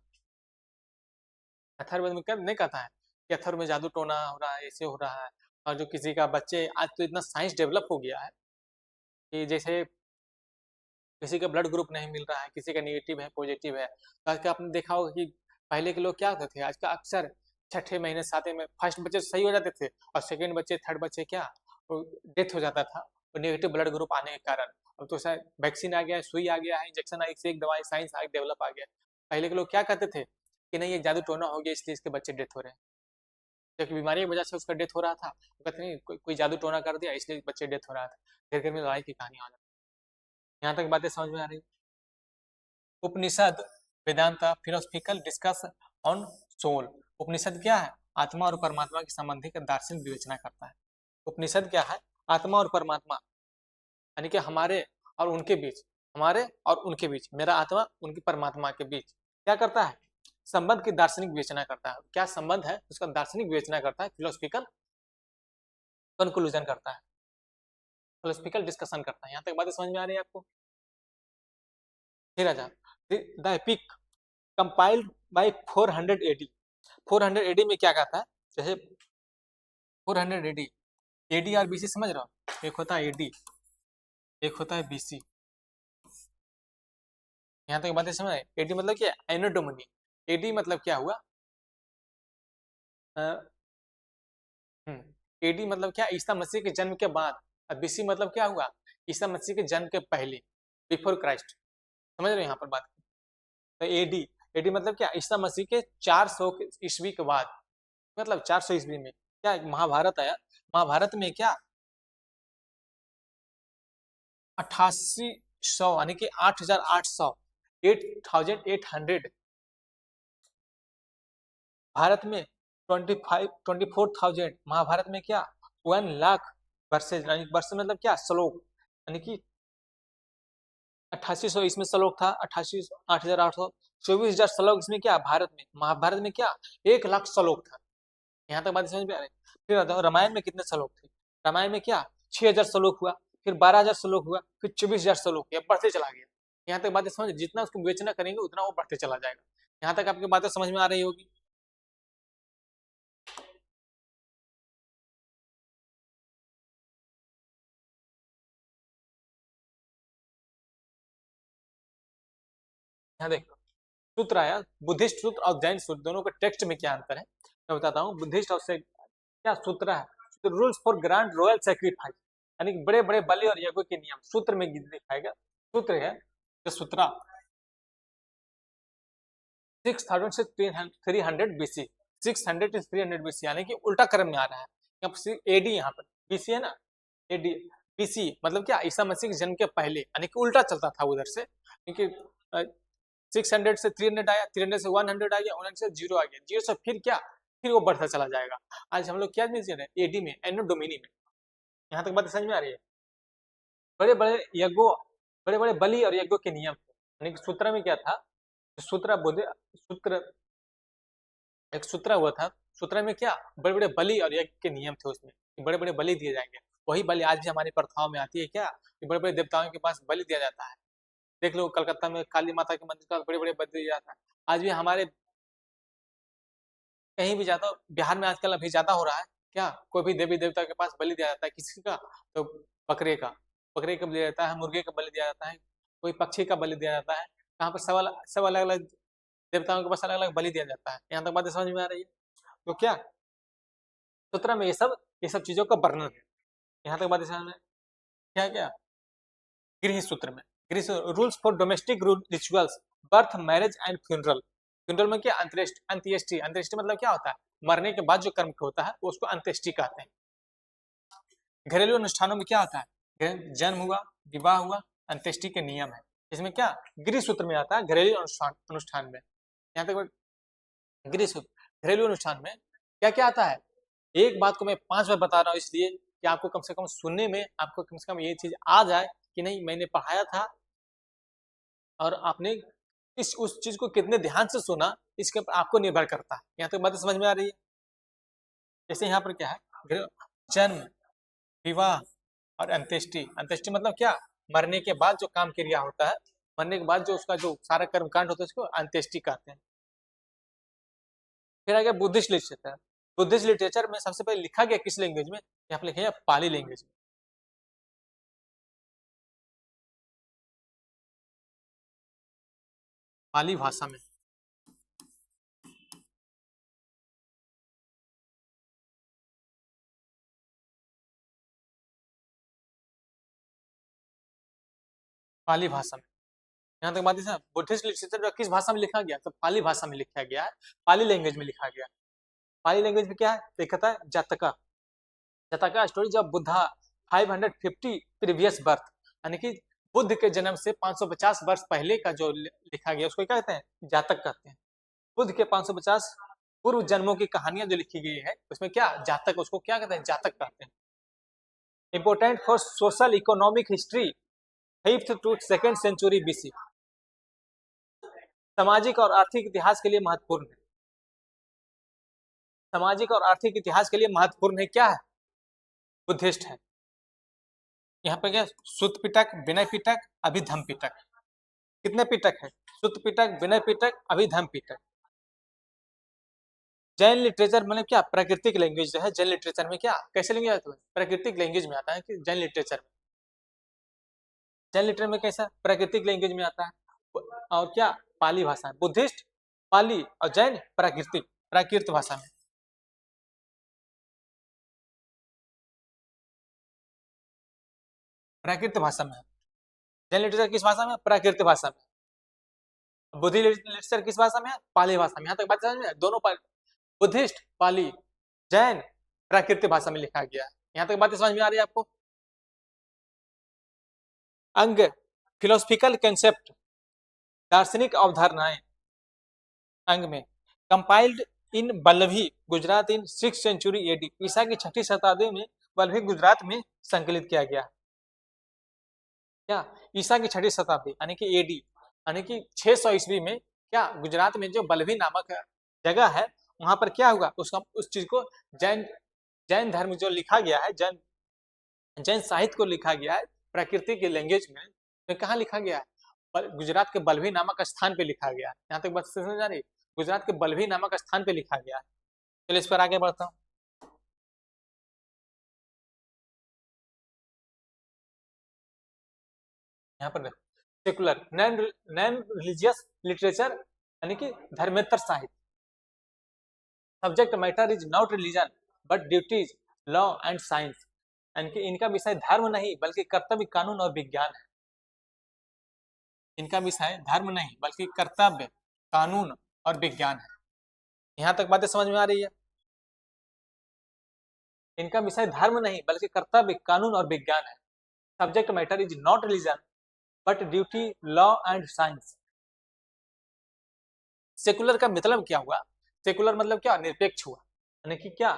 अथर्ववेद में क्या नहीं कहता है कि अथर्व में जादू टोना हो रहा है, ऐसे हो रहा है। और जो किसी का बच्चे, आज तो इतना साइंस डेवलप हो गया है कि जैसे किसी का ब्लड ग्रुप नहीं मिल रहा है, किसी का नेगेटिव है पॉजिटिव है, तो आज का आपने देखा होगा कि पहले के लोग क्या होते थे, आज का अक्सर छठे महीने सातवें में फर्स्ट बच्चे सही हो जाते थे और सेकंड बच्चे थर्ड बच्चे क्या डेथ हो जाता था, और नेगेटिव ब्लड ग्रुप आने के कारण। अब तो शायद वैक्सीन आ गया है, सुई आ गया है, इंजेक्शन आ गया, एक दवाई साइंस आगे डेवलप आ गया। पहले के लोग क्या कहते थे कि नहीं ये जादू टोना हो गया इसलिए इसके बच्चे डेथ हो रहे हैं, जबकि बीमारी की वजह से उसका डेथ हो रहा था, वो कहते नहीं कोई जादू टोना कर दिया इसलिए बच्चे डेथ हो रहा था। धीरे धीरे में दवाई की कहानी आ जाती है। यहाँ तक बातें समझ में आ रही। Upanishad Vedanta philosophical discuss on soul. Upanishad क्या है? आत्मा और परमात्मा के संबंधी का दार्शनिक विवेचना करता है। उपनिषद क्या है? आत्मा और परमात्मा, यानी कि हमारे और उनके बीच, हमारे और उनके बीच, मेरा आत्मा उनकी परमात्मा के बीच क्या करता है? संबंध की दार्शनिक विवेचना करता है। क्या संबंध है उसका दार्शनिक विवेचना करता है, फिलोसफिकल कंक्लूजन करता है, फिलोसफिकल डिस्कशन करता है। यहाँ तक बातें समझ में आ रही है आपको? फिर आ जा the epic compiled by 400 AD. 400 AD में क्या कहता है? जैसे 400 एडी, एडी और बीसी समझ रहे हो? एक होता है एडी, एक होता है बीसी। यहाँ तक बातें समझ। एडी मतलब क्या? एनो डोमिनी। एडी मतलब क्या हुआ? एडी मतलब क्या? ईसा मसीह के जन्म के बाद। और बीसी मतलब क्या हुआ? ईसा मसीह के जन्म के पहले, बिफोर क्राइस्ट। समझ रहे हो यहाँ पर बात? तो एडी, एडी मतलब क्या? ईसा मसीह के 400 ईस्वी के बाद, मतलब 400 ईस्वी में क्या महाभारत आया। महाभारत में क्या 8800 यानी कि 8800, 8800 भारत में 24,000 महाभारत में क्या 1 लाख वर्सेज, यानी वर्ष मतलब क्या श्लोक, यानी कि 8800 इसमें श्लोक था, 88 8800 24,000 श्लोक इसमें क्या भारत में, महाभारत में क्या 1 लाख श्लोक था। यहाँ तक बात समझ में आ रही। फिर बताओ रामायण में कितने श्लोक थे? रामायण में क्या 6,000 श्लोक हुआ, फिर 12,000 श्लोक हुआ, फिर 24,000 श्लोक हुआ, बढ़ते चला गया। यहाँ तक बातें समझ, जितना उसको विवेचना करेंगे उतना वो बढ़ते चला जाएगा। यहाँ तक आपकी बातें समझ में आ रही होगी। यहाँ देखो सूत्र आया, बुद्धिस्ट सूत्र और जैन सूत्र, दोनों के टेक्स्ट में क्या अंतर है मैं बताता हूँ। बुद्धिस्ट और से क्या सूत्र है? Rules for grand royal sacrifice, यानी कि बड़े बड़े बलि और यज्ञों के नियम सूत्र में दिखाएगा। सूत्र है जो सूत्रा 6000 से 300 बीसी, 600 से 300 बीसी, यानी कि उल्टा क्रम में आ रहा है। यहाँ एडी, यहाँ पर बीसी है ना, एडी बीसी मतलब क्या ईसा मसीह के जन्म के पहले, यानी कि उल्टा चलता था उधर से, क्योंकि 600 से 300 आया, 300 से 100 आ गया, 100 से 0 आ गया, 0 से फिर क्या, फिर वो बढ़ता चला जाएगा। आज हम लोग क्या मिल रहे हैं? एडी में, एनो डोमिनी में। यहाँ तक बात समझ में आ रही है। बड़े बड़े यज्ञों, बड़े बड़े बलि और यज्ञों के नियम थे, यानी कि सूत्र में क्या था? सूत्र बुद्ध सूत्र, एक सूत्र हुआ था। सूत्र में क्या बड़े बड़े बलि और यज्ञ के नियम थे उसमें, कि बड़े बड़े बलि दिए जाएंगे। वही बलि आज भी हमारी प्रथाओं में आती है क्या, कि बड़े बड़े देवताओं के पास बलि दिया जाता है। देख लो कलकत्ता में काली माता के मंदिर का बड़े बड़े बलि दिया जाता है। आज भी हमारे कहीं भी जाता हो, बिहार में आजकल अभी ज्यादा हो रहा है क्या, कोई भी देवी देवता के पास बलि दिया जाता है, किसी का तो बकरे का, बकरे का बलि दिया जाता है, मुर्गे का बलि दिया जाता है, कोई पक्षी का बलि दिया जाता है। कहाँ पर सब अलग अलग देवताओं के पास अलग अलग बलि दिया जाता है। यहाँ तक बातें समझ में आ रही है। तो क्या सूत्र में ये सब चीजों का वर्णन है। यहाँ तक बातें समझ में क्या क्या गृह सूत्र में, गृह rules for domestic rituals, birth marriage and funeral. Funeral में क्या अंत्येष्टि, अंत्येष्टि, अंत्येष्टि मतलब क्या होता है? मरने के बाद जो कर्म होता है वो उसको अंत्येष्टि कहते हैं। घरेलू अनुष्ठानों में क्या होता है? जन्म हुआ, विवाह हुआ, अंत्येष्टि के नियम है। इसमें क्या गृह सूत्र में आता है, घरेलू अनुष्ठान अनुष्ठान में। यहाँ तक गृह सूत्र घरेलू अनुष्ठान में क्या क्या आता है? एक बात को मैं 5 बार बता रहा हूँ इसलिए कि आपको कम से कम सुनने में आपको कम से कम ये चीज आ जाए कि नहीं मैंने पढ़ाया था और आपने इस उस चीज को कितने ध्यान से सुना, इसके ऊपर आपको निर्भर करता है। यहाँ तक बात समझ में आ रही है। जैसे यहाँ पर क्या है, जन्म, विवाह और अंत्येष्टि। अंत्येष्टि मतलब क्या, मरने के बाद जो काम क्रिया होता है, मरने के बाद जो उसका जो सारा कर्म कांड होता है उसको अंत्येष्टि कहते हैं। फिर आ गया बुद्धिस्ट लिटरेचर। बुद्धिस्ट लिटरेचर में सबसे पहले लिखा गया किस लैंग्वेज में? यहाँ पर लिखा गया पाली लैंग्वेज में। पाली भाषा में। पाली भाषा में। यहाँ तक बात है, बुद्धिस्ट लिटरेचर जो किस भाषा में लिखा गया, तो पाली भाषा में लिखा गया है, पाली लैंग्वेज में लिखा गया। पाली लैंग्वेज में क्या है देखता है, जातका। जातका स्टोरी जब बुद्धा 550 प्रीवियस बर्थ, यानी कि बुद्ध के जन्म से 550 वर्ष पहले का जो लिखा गया उसको क्या कहते हैं, जातक कहते हैं। बुद्ध के 550 पूर्व जन्मों की कहानियां जो लिखी गई है उसमें क्या जातक, उसको क्या कहते हैं, जातक कहते हैं। Important for social economic history 5th to 2nd century BC, सामाजिक और आर्थिक इतिहास के लिए महत्वपूर्ण है। सामाजिक और आर्थिक इतिहास के लिए महत्वपूर्ण है, क्या है, बुद्धिस्ट है। यहाँ पे क्या, सुत पिटक, विनय पिटक, अभिधम पिटक। कितने पिटक है, सुत पिटक, विनय पिटक, अभिधम पिटक। जैन लिटरेचर मतलब क्या, प्राकृतिक लैंग्वेज जो है जैन लिटरेचर में क्या, कैसे लैंग्वेज आता है, प्राकृतिक लैंग्वेज में आता है कि जैन लिटरेचर में। जैन लिटरेचर में कैसा, प्राकृतिक लैंग्वेज में आता है। और क्या, पाली भाषा है। बुद्धिस्ट पाली और जैन प्राकृतिक, प्राकृत भाषा में। प्राकृत भाषा में। जैन लिटरेचर किस भाषा में, प्राकृत भाषा में। बुद्धि लिटरेचर किस भाषा में है, पाली भाषा में। यहाँ तक बात समझ में, दोनों बुद्धिस्ट पाली, जैन प्राकृतिक भाषा में लिखा गया है। यहाँ तक बातें समझ में आ रही है आपको। अंग, फिलोसफिकल कंसेप्ट, दार्शनिक अवधारणाएं। अंग में compiled in Vallabhi Gujarat in 6th century AD, ईसा की 6ठी शताब्दी में बल्लभी गुजरात में संकलित किया गया। क्या, ईसा की 6ठी शताब्दी यानी कि एडी, यानी कि 600 ईस्वी में क्या, गुजरात में जो बल्लभी नामक जगह है वहां पर क्या हुआ, उसका उस चीज को जैन जैन धर्म जो लिखा गया है, जैन जैन साहित्य को लिखा गया है प्राकृतिक लैंग्वेज में, तो कहाँ लिखा गया है, गुजरात के बल्लभी नामक स्थान पे लिखा गया है। यहाँ तक बात समझ आ रही, गुजरात के बल्लभी नामक स्थान पे लिखा गया है। चलिए इस पर आगे बढ़ता हूँ। यहाँ पर देखो, सेकुलर नॉन रिलीजियस लिटरेचर, यानी कि धर्मेतर साहित्य। Subject matter is not religion but duties, law and science, यानी कि इनका विषय धर्म नहीं बल्कि कर्तव्य, कानून और विज्ञान है। इनका विषय धर्म नहीं बल्कि कर्तव्य, कानून और विज्ञान है। यहाँ तक बातें समझ में आ रही है। इनका विषय धर्म नहीं बल्कि कर्तव्य, कानून और विज्ञान है। Subject matter is not religion but duty, law and science. Secular का मतलब क्या हुआ, सेकुलर मतलब क्या, निरपेक्ष हुआ, यानी कि क्या,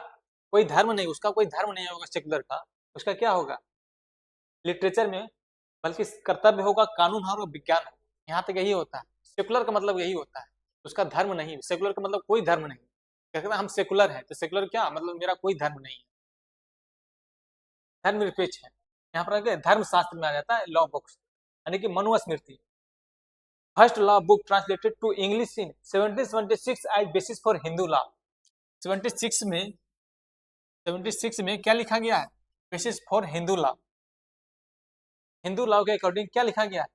कोई धर्म नहीं, उसका कोई धर्म नहीं होगा सेकुलर का, उसका क्या होगा लिटरेचर में, बल्कि कर्तव्य होगा, कानून होगा, विज्ञान होगा। यहाँ तक यही होता है, सेकुलर का मतलब यही होता है, उसका धर्म नहीं। सेकुलर का मतलब कोई धर्म नहीं, कहते हैं हम सेकुलर हैं, तो सेकुलर क्या मतलब, मेरा कोई धर्म नहीं है, धर्म निरपेक्ष है। यहाँ पर धर्म शास्त्र में आ जाता है लॉ बुक्स, यानी कि Manusmriti. First law book translated to English in 1776 as basis for Hindu law. 76 में 76 में क्या लिखा गया है, basis for Hindu law. Hindu law के अकॉर्डिंग क्या लिखा गया,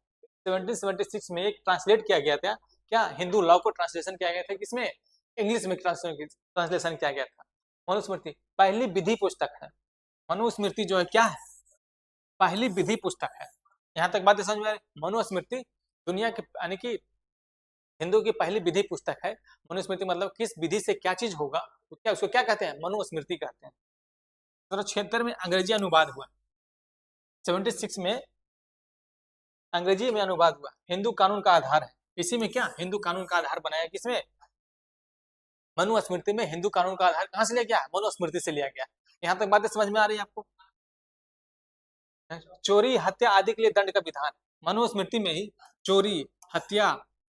1776 में एक ट्रांसलेट किया गया था, क्या, हिंदू लॉ को ट्रांसलेशन किया गया था, किसमें, इंग्लिश में ट्रांसलेशन किया गया था। मनुस्मृति पहली विधि पुस्तक है। मनुस्मृति जो है क्या है, पहली विधि पुस्तक है। यहाँ तक बात समझ में आ रही। मनुस्मृति दुनिया के, यानी कि हिंदू की पहली विधि पुस्तक है। मनुस्मृति मतलब किस विधि से क्या चीज होगा, तो क्या उसको क्या कहते हैं, मनुस्मृति कहते हैं। 1776 में अंग्रेजी अनुवाद हुआ, 76 में अंग्रेजी में अनुवाद हुआ। हिंदू कानून का आधार है, इसी में क्या, हिंदू कानून का आधार बनाया किसमें, मनुस्मृति में। हिंदू कानून का आधार कहाँ से लिया गया, मनुस्मृति से लिया गया। यहाँ तक बातें समझ में आ रही है आपको। चोरी, हत्या आदि के लिए दंड का विधान, मनुस्मृति में ही चोरी, हत्या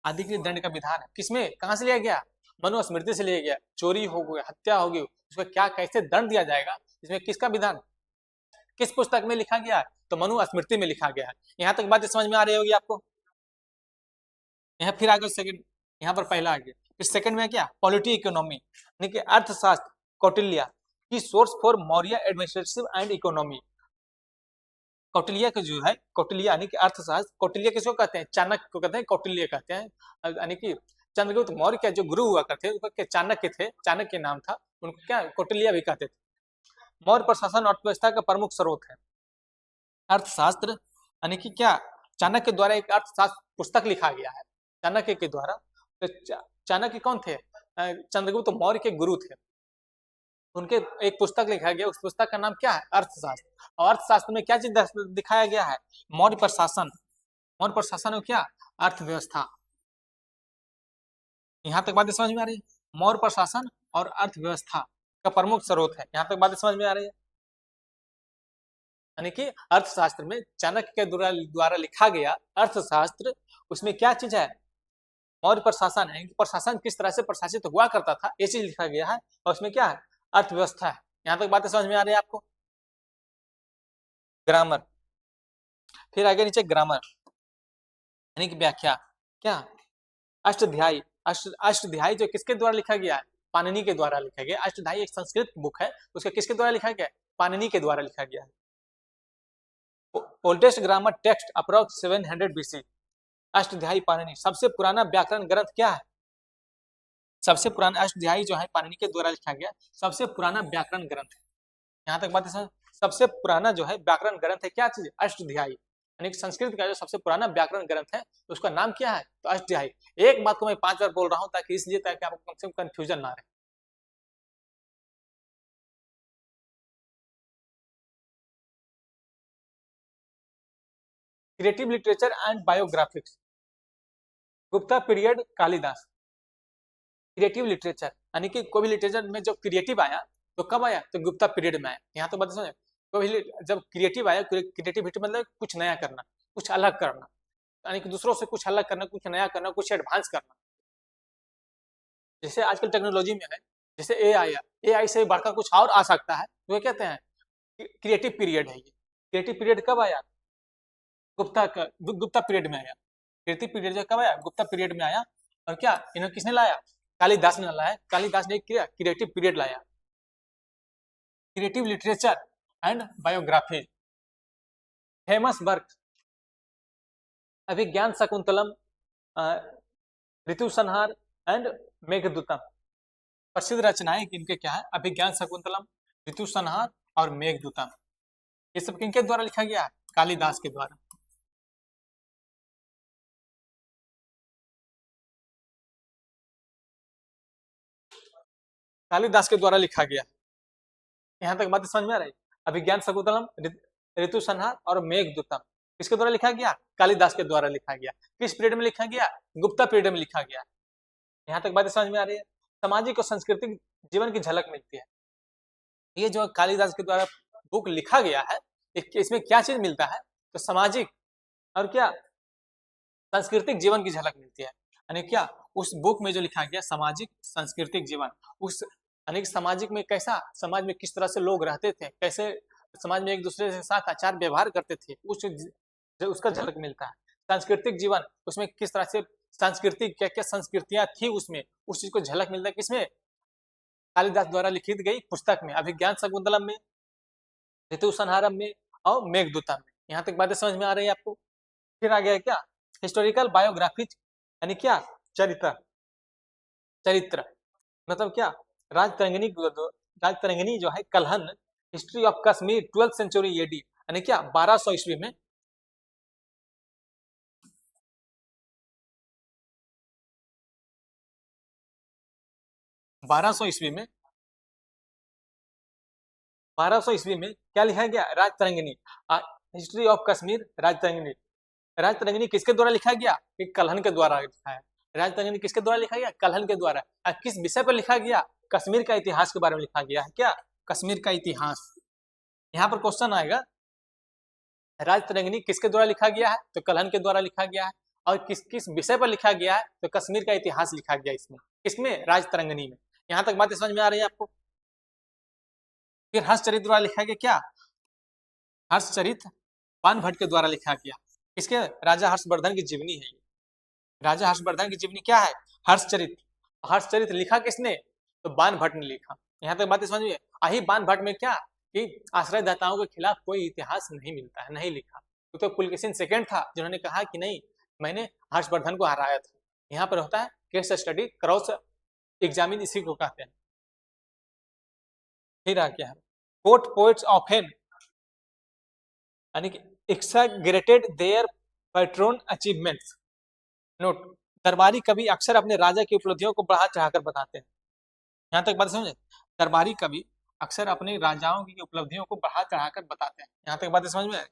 आदि के लिए दंड का विधान है। किसमें, कहाँ से लिया गया, मनुस्मृति से लिया गया। चोरी हो गई, हत्या होगी, उसका क्या कैसे दंड दिया जाएगा, इसमें किसका विधान, किस पुस्तक में लिखा गया है, तो मनुस्मृति में लिखा गया है। यहाँ तक बातें समझ में आ रही होगी आपको। यहाँ फिर आगे सेकंड, यहाँ पर पहला आगे, फिर सेकंड में क्या, पॉलिटी इकोनॉमी, यानी कि अर्थशास्त्र, कौटिल्य की source for Maurya administrative and economy. Kautilya का जो है, कौटिल्य यानी कि अर्थशास्त्र, कौटिल्य किसको कहते हैं, चाणक्य को कहते हैं, कौटिल्य कहते हैं। यानी कि चंद्रगुप्त मौर्य के जो गुरु हुआ करते थे, चाणक्य थे, चाणक्य नाम था उनको, क्या कौटिल्य भी कहते थे। मौर्य प्रशासन अर्थव्यवस्था का प्रमुख स्रोत है। अर्थशास्त्र यानी कि क्या, चाणक्य द्वारा एक अर्थशास्त्र पुस्तक लिखा गया है, चाणक्य के द्वारा। तो चाणक्य कौन थे? चंद्रगुप्त मौर्य के गुरु थे। उनके एक पुस्तक लिखा गया, उस पुस्तक का नाम क्या है? अर्थशास्त्र। और अर्थशास्त्र में क्या चीज दिखाया गया है? मौर्य प्रशासन। मौर्य प्रशासन में क्या? अर्थव्यवस्था। यहाँ तक बातें समझ में आ रही है? मौर्य प्रशासन और अर्थव्यवस्था का प्रमुख स्रोत है। यहाँ तक बातें समझ में आ रही है? यानी कि अर्थशास्त्र में चाणक्य के द्वारा लिखा गया अर्थशास्त्र, उसमें क्या चीज है? मौर्य प्रशासन है, प्रशासन किस तरह से प्रशासित हुआ करता था, ये चीज लिखा गया है। और उसमें क्या है? अर्थव्यवस्था है। यहाँ तक बातें समझ में आ रही है आपको? ग्रामर, फिर आगे नीचे ग्रामर यानी कि व्याख्या। क्या? अष्टाध्यायी। अष्टाध्यायी जो किसके द्वारा लिखा गया है? पाणिनि के द्वारा लिखा गया। अष्टाध्यायी एक संस्कृत बुक है, उसका किसके द्वारा लिखा गया है? पाणिनि के द्वारा लिखा गया है। Oldest grammar text approx 700 BC। Ashtadhyayi Panini. सबसे पुराना व्याकरण ग्रंथ क्या है? सबसे पुराना अष्टाध्यायी जो है पाणिनि के द्वारा लिखा गया सबसे पुराना व्याकरण ग्रंथ है। यहाँ तक बात है। सबसे पुराना जो है व्याकरण ग्रंथ है, क्या चीज? अष्टाध्यायी। यानी कि संस्कृत का जो सबसे पुराना व्याकरण ग्रंथ है उसका नाम क्या है? तो अष्टाध्यायी। एक बात को मैं 5 बार बोल रहा हूँ ताकि इसलिए ताकि आपको कम से कम कंफ्यूजन ना रहे। Creative literature and biographics. Gupta period Kalidasa. Creative literature यानी कि कोई भी लिटरेचर में जो क्रिएटिव आया तो कब आया? तो गुप्ता पीरियड में आया। यहाँ तो बता कोई जब क्रिएटिव आया, क्रिएटिविटी मतलब कुछ नया करना, कुछ अलग करना, यानी कि दूसरों से कुछ अलग करना, कुछ नया करना, कुछ एडवांस करना। जैसे आजकल टेक्नोलॉजी में है, जैसे एआई से बढ़कर कुछ और आ सकता है, तो कहते हैं क्रिएटिव पीरियड है। ये क्रिएटिव पीरियड कब आया? गुप्ता पीरियड में आया। क्रिएटिव पीरियड कब आया? गुप्ता पीरियड में आया। और क्या इन्हें किसने लाया? कालिदास ने लाया। कालिदास ने क्रिएटिव पीरियड लाया। Creative literature and biography. Famous work Abhijnana Shakuntalam, Ritu Samhara and Meghadutam. प्रसिद्ध रचनाएं इनके क्या है? अभिज्ञान शकुंतलम, ऋतु संहार और मेघदूतम। ये सब किनके द्वारा लिखा गया है? कालिदास के द्वारा। कालिदास के द्वारा लिखा गया। यहाँ तक बात समझ में आ रही? अभिज्ञान शकुंतलम, ऋतु संहार और मेघदूतम किसके द्वारा लिखा गया? कालिदास के द्वारा लिखा गया। किस पीरियड में लिखा गया? गुप्ता पीरियड में लिखा गया। यहाँ तक बातें समझ में आ रही है? सामाजिक और सांस्कृतिक जीवन की झलक मिलती है। ये जो कालिदास के द्वारा बुक लिखा गया है, इसमें क्या चीज मिलता है? तो सामाजिक और क्या सांस्कृतिक जीवन की झलक मिलती है। यानी क्या उस बुक में जो लिखा गया सामाजिक सांस्कृतिक जीवन, उस यानी सामाजिक में कैसा, समाज में किस तरह से लोग रहते थे, कैसे समाज में एक दूसरे के साथ आचार व्यवहार करते थे, उसका झलक मिलता है। सांस्कृतिक जीवन, उसमें किस तरह से सांस्कृतिक क्या क्या संस्कृतियां थी, उसमें उस चीज को झलक मिलता है। किसमें? कालिदास द्वारा लिखित गई पुस्तक में, अभिज्ञान शकुंतलम में, ऋतु संहारम में और मेघदूतम में। यहाँ तक बातें समझ में आ रही है आपको? फिर आ गया क्या? हिस्टोरिकल बायोग्राफी यानी क्या? चरित्र। चरित्र मतलब क्या? राजतरंगिणी। राजतरंगिणी जो है Kalhana, history of Kashmir 12th century AD, यानी क्या 1200 ईस्वी में। 1200 ईस्वी में 1200 ईस्वी में क्या लिखा गया? Rajatarangini, history of Kashmir Rajatarangini. राजतरंगिणी किसके द्वारा लिखा गया? कलहन के द्वारा लिखा है। राजतरंगिणी किसके द्वारा लिखा गया? कलहन के द्वारा। किस विषय पर लिखा गया? कश्मीर का इतिहास के बारे में लिखा गया है। क्या? कश्मीर का इतिहास। यहाँ पर क्वेश्चन आएगा, राजतरंगिणी किसके द्वारा लिखा गया है? तो कलहन के द्वारा लिखा गया है। और किस किस विषय पर लिखा गया है? तो कश्मीर का इतिहास लिखा गया इसमें। किसमें? राजतरंगिणी में। यहाँ तक बातें समझ में आ रही है आपको? फिर हर्षचरित द्वारा लिखा गया। क्या? हर्षचरित बाणभट्ट के द्वारा लिखा गया। किसके? राजा हर्षवर्धन की जीवनी है ये। राजा हर्षवर्धन की जीवनी क्या है? हर्षचरित। हर्षचरित लिखा किसने? तो बाणभट्ट ने लिखा। यहाँ तक बातें समझिए। आही बाणभट्ट में क्या कि आश्रयदाताओं के खिलाफ कोई इतिहास नहीं मिलता है, नहीं लिखा। तो पुलकेशिन सेकंड था जिन्होंने कहा कि नहीं, मैंने हर्षवर्धन को हराया था। यहाँ पर होता है केस स्टडी, क्रॉस एग्जामिन, इसी को कहते हैं। फिर आ क्या है? कोट पोएट्स ऑफेन यानी कि एक्सैगरेटेड देयर पैट्रोन अचीवमेंट्स। नोट, दरबारी कवि अक्सर अपने राजा की उपलब्धियों को बढ़ा चढ़ाकर बताते हैं। यहाँ तक बात समझे, दरबारी कवि अक्सर अपने राजाओं की उपलब्धियों को बढ़ा चढ़ाकर बताते हैं। यहाँ तक बात समझ में आए?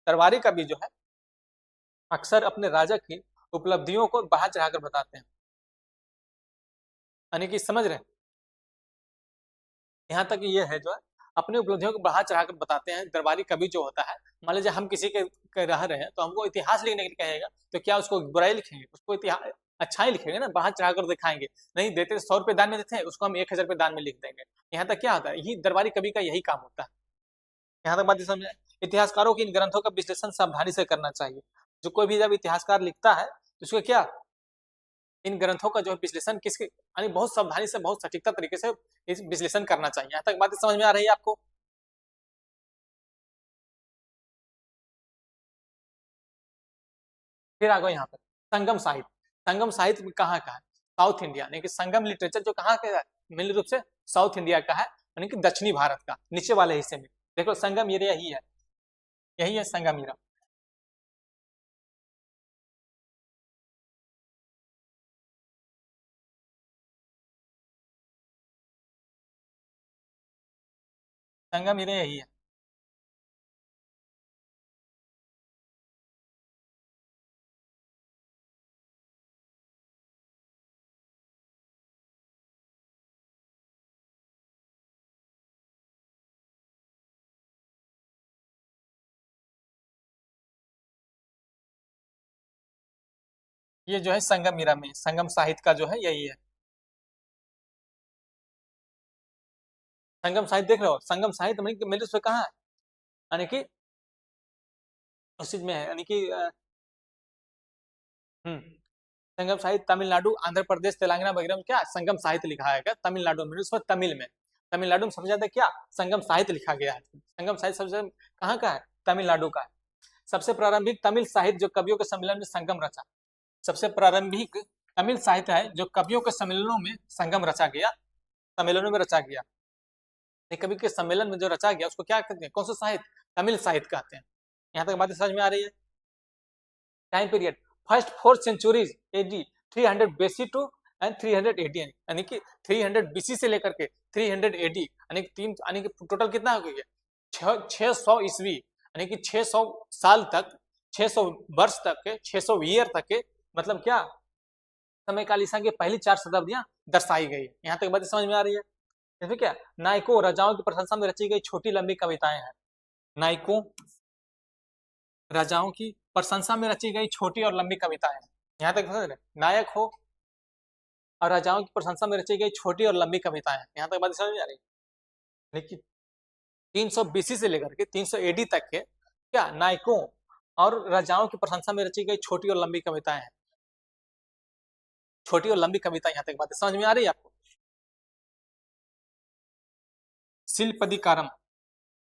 दरबारी कवि जो है अक्सर अपने राजा की उपलब्धियों को बढ़ा चढ़ाकर बताते हैं, यानी कि समझ रहे हैं, यहाँ तक ये है जो है अपनी उपलब्धियों को बढ़ा चढ़ाकर बताते हैं। दरबारी कवि जो होता है, मान लीजिए हम किसी के रह रहे हैं तो हमको इतिहास लिखने के लिए कहेगा तो क्या उसको बुराई लिखेंगे? उसको इतिहास अच्छा ही लिखेंगे ना, बढ़ा चढ़ाकर दिखाएंगे। नहीं देते 100 रुपये दान में देते हैं, उसको हम 1000 रुपये दान में लिख देंगे। यहाँ तक क्या होता है, यही दरबारी कवि का यही काम होता है। यहाँ तक बात समझ। इतिहासकारों के इन ग्रंथों का विश्लेषण सावधानी से करना चाहिए। जो कोई भी जब इतिहासकार लिखता है तो उसको क्या, इन ग्रंथों का जो है विश्लेषण किसके, यानी बहुत सावधानी से, बहुत सटीकता तरीके से इस विश्लेषण करना चाहिए। यहाँ तक बात समझ में आ रही है आपको? फिर आ गए यहाँ पर संगम साहित्य। संगम साहित्य कहाँ का है? साउथ इंडिया, यानी कि संगम लिटरेचर जो कहाँ का है? मूल रूप से साउथ इंडिया का है, यानी कि दक्षिणी भारत का नीचे वाले हिस्से में। देखो संगम एरिया यही है, यही है संगम एरिया। संगम एरिया यही है। ये जो है संगम एरिया में, संगम साहित्य का जो है यही है। संगम साहित्य देख रहे हो, संगम साहित्य मेरे उसमें कहाँ है, यानी कि उस चीज में है, यानी कि संगम साहित्य तमिलनाडु, आंध्र प्रदेश, तेलंगाना वगैरह में क्या संगम साहित्य लिखा है? क्या तमिलनाडु में, उसमें तमिल में, तमिलनाडु में सबसे ज्यादा क्या संगम साहित्य लिखा गया है। संगम साहित्य सबसे ज्यादा कहाँ का है? तमिलनाडु का है। सबसे प्रारंभिक तमिल साहित्य जो कवियों के सम्मेलन में संगम रचा, सबसे प्रारंभिक तमिल साहित्य है जो कवियों के सम्मेलनों में संगम रचा गया, सम्मेलनों में रचा गया। कवि के सम्मेलन में जो रचा गया उसको क्या कहते हैं, कौन सा साहित्य? तमिल साहित्य कहते हैं। यहाँ तक बातें समझ में आ रही है? Time period first 4 centuries AD, 300 BC to and 300 AD, यानी कि 300 बीसी से लेकर के 300 एडी, यानी कि तीन, यानी कि टोटल कितना हो गया? 600 ईस्वी, यानी कि 600 साल तक, 600 वर्ष तक के, 600 ईयर तक के, मतलब क्या समय काल ईसा की पहली 4 शताब्दियां दर्शाई गई है। यहाँ तक बात समझ में आ रही है? जैसे क्या नायकों राजाओं की प्रशंसा में रची गई छोटी लंबी कविताएं हैं। नायकों राजाओं की प्रशंसा में रची गई छोटी और लंबी कविताएं हैं। यहाँ तक समझ रहे? नायक हो और राजाओं की प्रशंसा में रची गई छोटी और लंबी कविताएं हैं। यहाँ तक बात समझ में आ रही है? लेकिन 300 बीसी से लेकर के 300 एडी तक के क्या नायकों और राजाओं की प्रशंसा में रची गई छोटी और लंबी कविताएं हैं। छोटी और लंबी कविता, यहाँ तक बात समझ में आ रही है आपको? शिल्पदिकारम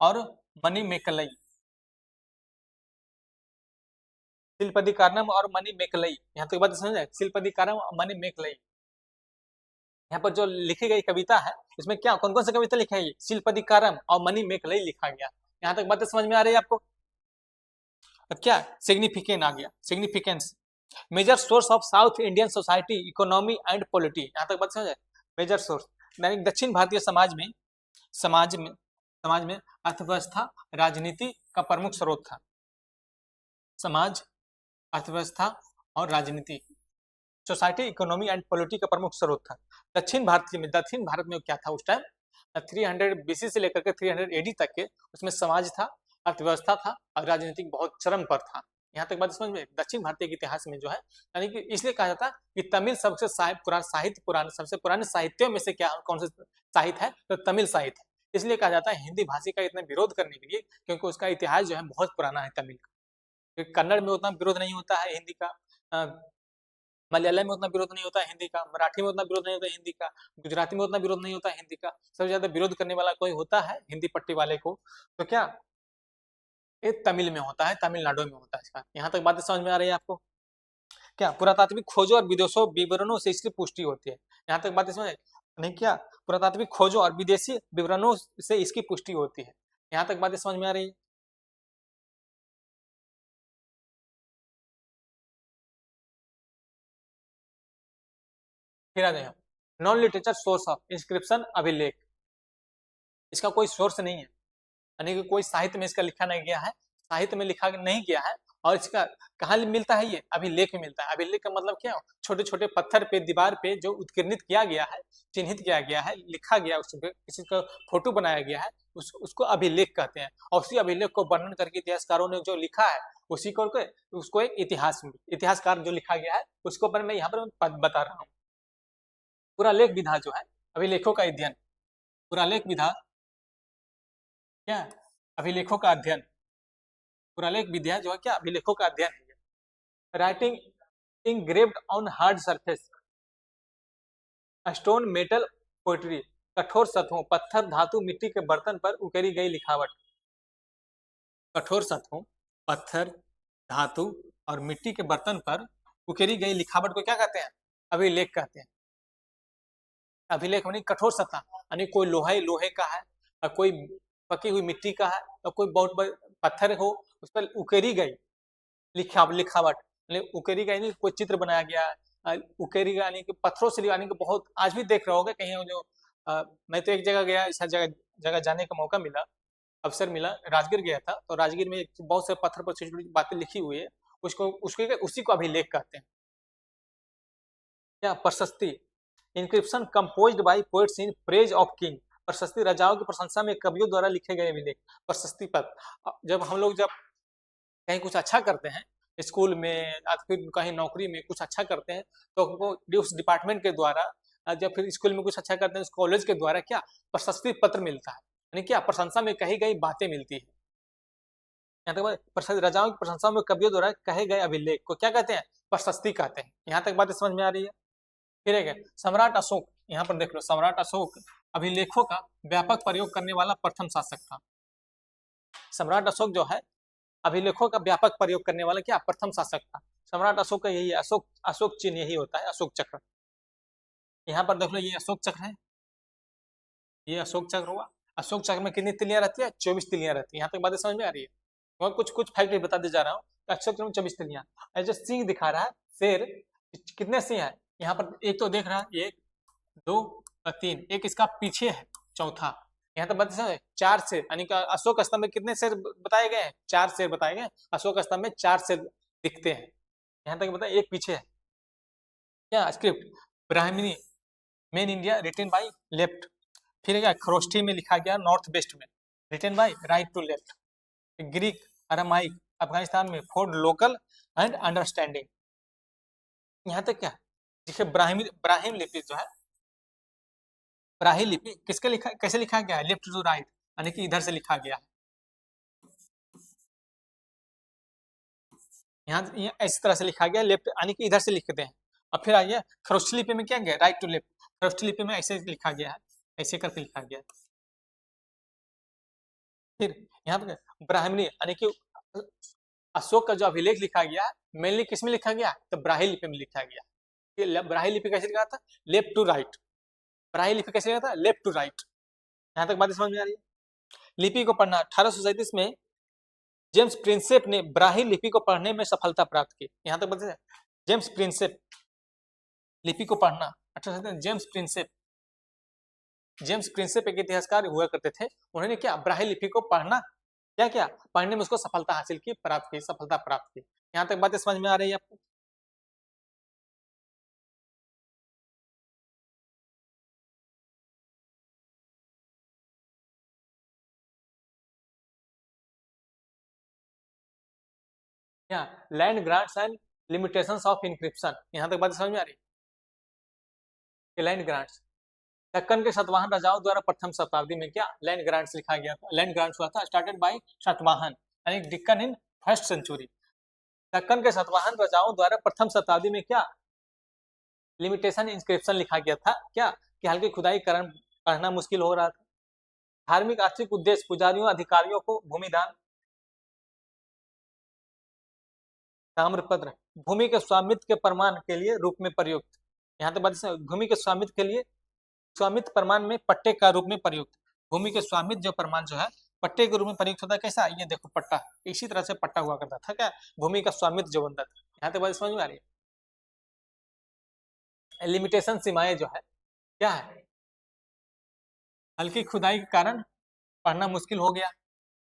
और मणिमेकलई, शिल्पदिकारम और मणिमेकलई, यहाँ तक बात समझ आए? शिल्पदिकारम और मणिमेकलई, यहाँ पर जो लिखी गई कविता है इसमें क्या कौन कौन सी कविता लिखी है? शिल्पदिकारम और मणिमेकलई लिखा गया। यहाँ तक बातें समझ में आ रही है आपको? अब क्या सिग्निफिकेंट आ गया, significance. Major source of south Indian society, economy and polity, यहाँ तक बात समझ आए? मेजर सोर्स, यानी दक्षिण भारतीय समाज में अर्थव्यवस्था राजनीति का प्रमुख स्रोत था। समाज, अर्थव्यवस्था और राजनीति, सोसाइटी, इकोनॉमी एंड पॉलिटी का प्रमुख स्रोत था। दक्षिण भारत में क्या था उस टाइम? 300 बीसी से लेकर के 300 एडी तक के उसमें समाज था, अर्थव्यवस्था था और राजनीतिक बहुत चरम पर था। यहाँ तक बात समझ में? दक्षिण भारतीय के इतिहास में जो है, यानी कि इसलिए कहा जाता है कि तमिल सबसे पुराना सबसे पुराने साहित्यों में से क्या कौन से साहित्य है? तो तमिल साहित्य। इसलिए कहा जाता है हिंदी भाषी का इतना विरोध करने के लिए, क्योंकि उसका इतिहास जो है बहुत पुराना है तमिल का। कन्नड़ में उतना विरोध नहीं होता है हिंदी का, मलयालम में उतना विरोध नहीं होता है हिंदी का, मराठी में उतना विरोध नहीं होता है हिंदी का, गुजराती में उतना विरोध नहीं होता है हिंदी का। सबसे ज्यादा विरोध करने वाला कोई होता है हिंदी पट्टी वाले को, तो क्या ये तमिल में होता है, तमिलनाडु में होता है इसका। यहाँ तक बातें समझ में आ रही है आपको? क्या पुरातात्विक खोजों और विदेशों विवरणों से इसकी पुष्टि होती है। यहाँ तक बातें समझ नहीं? क्या पुरातात्विक खोजों और विदेशी विवरणों से इसकी पुष्टि होती है। यहाँ तक बातें समझ में आ रही है? फिर आ जाएगा non literature source of inscription अभिलेख, इसका कोई सोर्स नहीं है, यानी कि कोई साहित्य में इसका लिखा नहीं गया है, साहित्य में लिखा नहीं गया है। और इसका कहाँ मिलता है, ये अभिलेख में मिलता है। अभिलेख का मतलब क्या, छोटे छोटे पत्थर पे दीवार पे जो उत्कीर्णित किया गया है, चिन्हित किया गया है, लिखा गया, उस पे किसी का फोटो बनाया गया है, उसको अभिलेख कहते हैं। और उसी अभिलेख को वर्णन करके इतिहासकारों ने जो लिखा है उसी को उसको एक इतिहासकार जो लिखा गया है उसको पर मैं यहाँ पर बता रहा हूँ। पुरालेख विधा जो है अभिलेखों का अध्ययन, पुरालेख विधा क्या, अभिलेखों का अध्ययन, पुरालेख विद्या जो है क्या, अभिलेखों का अध्ययन है। Writing engraved on hard surface, stone, metal, poetry, कठोर सतहों, पत्थर, धातु, मिट्टी के बर्तन पर उकेरी गई लिखावट। कठोर सतहों, पत्थर, धातु और मिट्टी के बर्तन पर उकेरी गई लिखावट को क्या कहते हैं, अभिलेख कहते हैं। अभिलेख यानी कठोर सतह, यानी कोई लोहे का है और कोई पकी हुई मिट्टी का है और कोई बहुत बड़ा पत्थर हो, उस पर उकेरी गई लिखावट, उकेरी गई यानी कोई चित्र बनाया गया, उकेरी गई यानी कि पत्थरों से, यानी कि बहुत आज भी देख रहे होगे कहीं जो मैं तो एक जगह गया, इस जगह जाने का मौका मिला, अवसर मिला, राजगीर गया था, तो राजगीर में बहुत से पत्थर पर छोटी छोटी बातें लिखी हुई है, उसी को अभिलेख कहते हैं। क्या, prashasti, inscription composed by poets in praise of king, prashasti राजाओं की प्रशंसा में कवियों द्वारा लिखे गए अभिलेख। प्रशस्ति पत्र, जब हम लोग जब कहीं कुछ अच्छा करते हैं, स्कूल में या फिर कहीं नौकरी में कुछ अच्छा करते हैं, तो हमको उस डिपार्टमेंट के द्वारा, जब फिर स्कूल में कुछ अच्छा करते हैं उस कॉलेज के द्वारा क्या, प्रशस्ति पत्र मिलता है, यानी क्या, प्रशंसा में कही गई बातें मिलती है। यहाँ तक राजाओं की प्रशंसा में कवियों द्वारा कहे गए अभिलेख को क्या कहते हैं, प्रशस्ति कहते हैं। यहाँ तक बातें समझ में आ रही है। फिर है सम्राट अशोक, यहाँ पर देख लो, सम्राट अशोक अभिलेखों का व्यापक प्रयोग करने वाला प्रथम शासक था। सम्राट अशोक जो है अभिलेखों का व्यापक प्रयोग करने वाला क्या, प्रथम शासक था। सम्राट अशोक का यही है, अशोक चिन्ह यही होता है, अशोक चक्र। यहाँ पर देख लो, ये अशोक चक्र है, ये अशोक चक्र हुआ। अशोक चक्र में कितनी तिलियां रहती है, 24 तिलियां रहती है। यहाँ तक बातें समझ में आ रही है। और कुछ फैक्ट बताते जा रहा हूँ। अशोक चक्र में 24 तिलियां, जो सिंह दिखा रहा है शेर, कितने सिंह है यहाँ पर, एक तो देख रहा है, 1 2 और 3, एक इसका पीछे है चौथा। यहाँ तक बातें 4 शेर, यानी कि अशोक स्तंभ में कितने शेर बताए गए हैं, 4 शेर बताए गए। अशोक स्तंभ में 4 शेर दिखते हैं। यहाँ तक बताए, एक पीछे है। क्या, script Brahmi main India written by left, फिर क्या, खरोष्ठी में लिखा गया नॉर्थ वेस्ट में, written by right to left. Greek Aramaic Afghanistan में, फोर्ड लोकल एंड अंडरस्टैंडिंग। यहाँ तक क्या, देखिए ब्राह्मी लिपि जो है, ब्राह्मी लिपि किसके लिखा, कैसे लिखा गया है, लेफ्ट टू राइट, यानी कि इधर से लिखा गया है। यहाँ इस तरह से लिखा गया, लेफ्ट यानी कि इधर से लिखते हैं। और फिर आइए खरोष्ठी लिपि में क्या गया, राइट टू लेफ्ट। खरोष्ठी लिपि में ऐसे लिखा गया है, ऐसे करके लिखा गया है। फिर यहाँ पे ब्राह्मणी यानी कि अशोक का जो अभिलेख लिखा गया, मेनली किस में लिखा गया, तो ब्राह्मी लिपि में लिखा गया। ब्राह्मी लिपि कैसे लिखा था, लेफ्ट टू राइट। ब्राह्मी लिपि कैसे लिखा था, लेफ्ट टू राइट। यहाँ तक बातें समझ में आ रही है। लिपि को पढ़ना, 1837 में जेम्स प्रिंसेप ने ब्राह्मी लिपि को पढ़ने में सफलता प्राप्त की। यहाँ तक बता, जेम्स प्रिंसेप लिपि को पढ़ना, 1837 जेम्स प्रिंसेप एक इतिहासकार हुआ करते थे। उन्होंने क्या, ब्राह्मी लिपि को पढ़ना, क्या क्या पढ़ने में उसको सफलता हासिल की, सफलता प्राप्त की। यहाँ तक बातें समझ में आ रही है आपको। क्या, land grants and limitations of inscription, यहाँ तक बातें समझ में आ रही है। लैंड ग्रांट्स, दक्कन के सातवाहन राजाओं द्वारा प्रथम शताब्दी में क्या, लैंड ग्रांट्स लिखा गया था। लैंड ग्रांट्स हुआ था स्टार्टेड बाय सातवाहन, यानी Deccan in first century. Deccan के सातवाहन राजाओं द्वारा प्रथम शताब्दी में क्या, लिमिटेशन इंस्क्रिप्शन लिखा गया था। क्या, कि हल्की खुदाई कारण पढ़ना मुश्किल हो रहा था। धार्मिक आर्थिक उद्देश्य, पुजारियों अधिकारियों को भूमिदान। ताम्रपत्र, भूमि के स्वामित्व के प्रमाण के लिए रूप में प्रयुक्त। यहाँ तक बात, भूमि के स्वामित्व के लिए, स्वामित्व प्रमाण में पट्टे का रूप में प्रयुक्त। भूमि के स्वामित्व जो प्रमाण जो है पट्टे के रूप में प्रयुक्त होता है। कैसा, ये देखो पट्टा, इसी तरह से पट्टा हुआ करता था। क्या, भूमि का स्वामित्व जो बनता था। यहाँ तक बात समझ में आ रही है। लिमिटेशन सीमाएं जो है क्या है, हल्की खुदाई के कारण पढ़ना मुश्किल हो गया,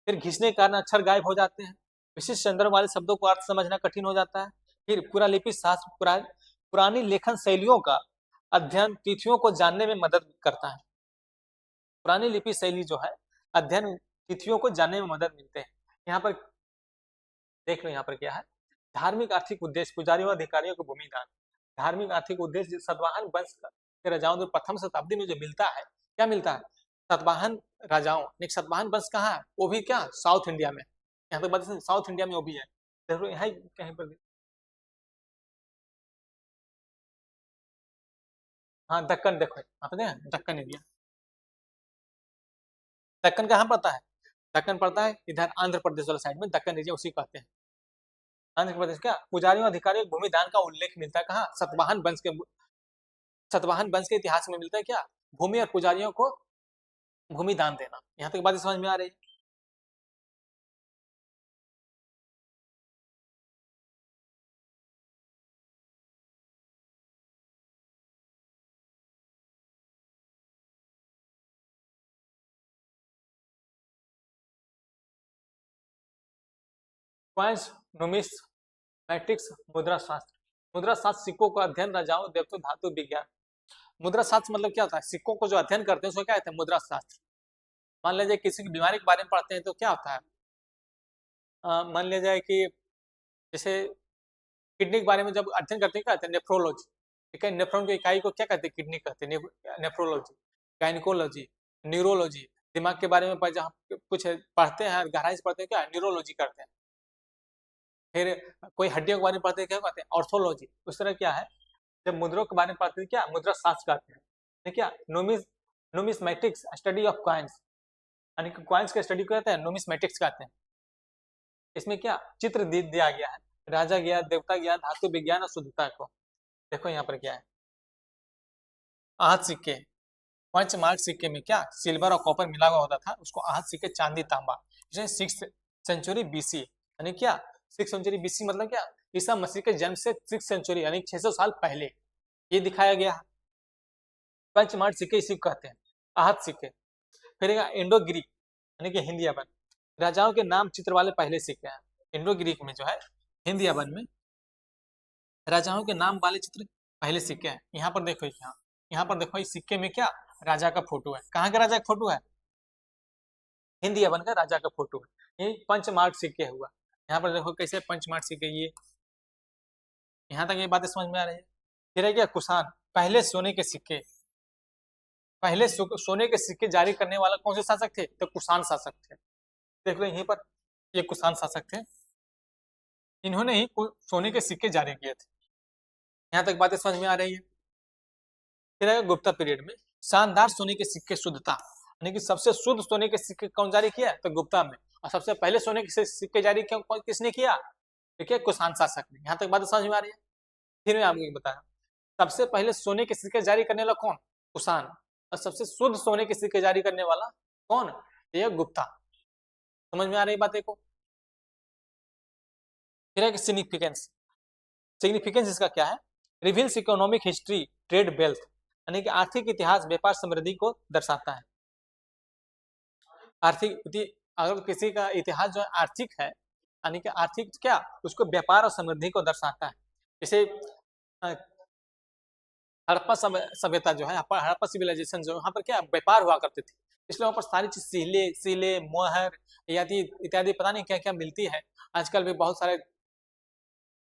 फिर घिसने के कारण अक्षर गायब हो जाते हैं, विशिष्ट संदर्भ वाले शब्दों को अर्थ समझना कठिन हो जाता है, फिर पुरालिपि शास्त्र पुरानी लेखन शैलियों का अध्ययन तिथियों को जानने में मदद करता है। पुरानी लिपि शैली जो है अध्ययन तिथियों को जानने में मदद मिलते हैं। यहाँ पर देख लो, यहाँ पर क्या है, धार्मिक आर्थिक उद्देश्य पुजारियों अधिकारियों को भूमिदान। धार्मिक आर्थिक उद्देश्य सतवाहन वंश के राजाओं को प्रथम शताब्दी में जो मिलता है, क्या मिलता है, सतवाहन राजाओं, सतवाहन वंश कहाँ है, वो भी क्या साउथ इंडिया में, यहाँ तक बात साउथ इंडिया में वो भी है, देखो यहाँ कहीं पर, हाँ दक्कन, देखो यहाँ पे दक्कन एरिया, दक्कन कहाँ पड़ता है, दक्कन पड़ता है इधर आंध्र प्रदेश वाला साइड में, दक्कन एरिया उसी कहते हैं। आंध्र प्रदेश क्या पुजारियों अधिकारियों भूमिदान का उल्लेख मिलता है कहाँ, सतवाहन वंश के इतिहास में मिलता है क्या, भूमि और पुजारियों को भूमिदान देना। यहाँ तक बात समझ में आ रही है। क्वाइंस, नुमिस, मैट्रिक्स, मुद्रा शास्त्र। मुद्रा शास्त्र सिक्कों का अध्ययन राजाओं देवताओं धातु विज्ञान। मुद्रा शास्त्र मतलब क्या होता है, सिक्कों को जो अध्ययन करते हैं उसको क्या कहते हैं, मुद्रा शास्त्र। मान लीजिए किसी की बीमारी के बारे में पढ़ते हैं तो क्या होता है, मान लिया जाए कि जैसे किडनी के बारे में जब अध्ययन करते हैं क्या कहते हैं, नेफ्रोलॉजी। ठीक है, नेफ्रॉन की इकाई को क्या कहते हैं, किडनी कहते हैं, नेफ्रोलॉजी, गायनिकोलॉजी, न्यूरोलॉजी। दिमाग के बारे में जहाँ कुछ पढ़ते हैं गहराई से पढ़ते हैं क्या, न्यूरोलॉजी करते हैं। फिर कोई हड्डियों के बारे में पढ़ते हैं क्या कहते हैं, ऑर्थोलॉजी। उस तरह क्या है, जब मुद्रों के बारे में पढ़ते हैं क्या, मुद्रा शास्त्र कहते हैं। ठीक है, नुमिस्मेटिक्स स्टडी ऑफ कॉइन्स, यानी कि कॉइन्स का स्टडी कहते हैं, नुमिस्मेटिक्स कहते हैं। इसमें क्या चित्र दिया गया है, राजा गया, देवता गया, धातु विज्ञान और शुद्धता को। देखो यहाँ पर क्या है, आहत सिक्के, पंचमार्क सिक्के में क्या सिल्वर और कॉपर मिला हुआ होता था, उसको आहत सिक्के चांदी तांबा। सिक्स सेंचुरी बीसी, यानी क्या 6 सेंचुरी बीसी मतलब क्या, ईसा मसीह के जन्म से 6 सेंचुरी यानी 600 साल पहले ये दिखाया गया है। पंचमार्क सिक्के इसी को कहते हैं, आहत सिक्के। फिर इंडो ग्रीक यानी कि हिंदी अवन, राजाओं के नाम चित्र वाले पहले सिक्के हैं। इंडो ग्रीक में जो है हिंदी अवन में राजाओं के नाम वाले चित्र पहले सिक्के हैं। यहाँ पर देखो, यहाँ पर देखो इस सिक्के में क्या राजा का फोटो है, कहाँ का राजा का फोटो है, हिंदी अवन का राजा का फोटो है। ये पंचमार्क सिक्के हुआ। यहाँ पर देखो कैसे पंचमार्क सिक्के, ये यहाँ तक ये बातें समझ में आ रही है। फिर है क्या कुषाण, पहले सोने के सिक्के, पहले सोने के सिक्के जारी करने वाला कौन से शासक थे, तो कुषाण शासक थे। देख लो यहीं पर ये कुषाण शासक थे, इन्होंने ही सोने के सिक्के जारी किए थे। यहाँ तक बातें समझ में आ रही है। फिर है गुप्ता पीरियड में शानदार सोने के सिक्के शुद्धता, यानी कि सबसे शुद्ध सोने के सिक्के कौन जारी किया, तो गुप्ता में। और सबसे पहले सोने के सिक्के जारी किसने किया, ठीक है, कुषाण शासक ने। यहाँ तक बात समझ में आ रही है। फिर मैं आपको बताया, सबसे पहले सोने के सिक्के जारी करने वाला कौन, कुषाण, और सबसे शुद्ध सोने के सिक्के जारी करने वाला कौन, ये गुप्ता। समझ में आ रही बातें को। फिर है सिग्निफिकेंस, सिग्निफिकेंस इसका क्या है, reveals economic history trade wealth, यानी कि आर्थिक इतिहास व्यापार समृद्धि को दर्शाता है। आर्थिक, अगर किसी का इतिहास जो है आर्थिक है, यानी कि आर्थिक क्या, उसको व्यापार और समृद्धि को दर्शाता है। जैसे हड़प्पा सभ्यता जो है, हड़प्पा सिविलाइजेशन जो वहाँ पर क्या व्यापार हुआ करते थे, इसलिए वहाँ पर सारी चीज सीले सीले मोहर इत्यादि इत्यादि पता नहीं क्या क्या मिलती है। आजकल भी बहुत सारे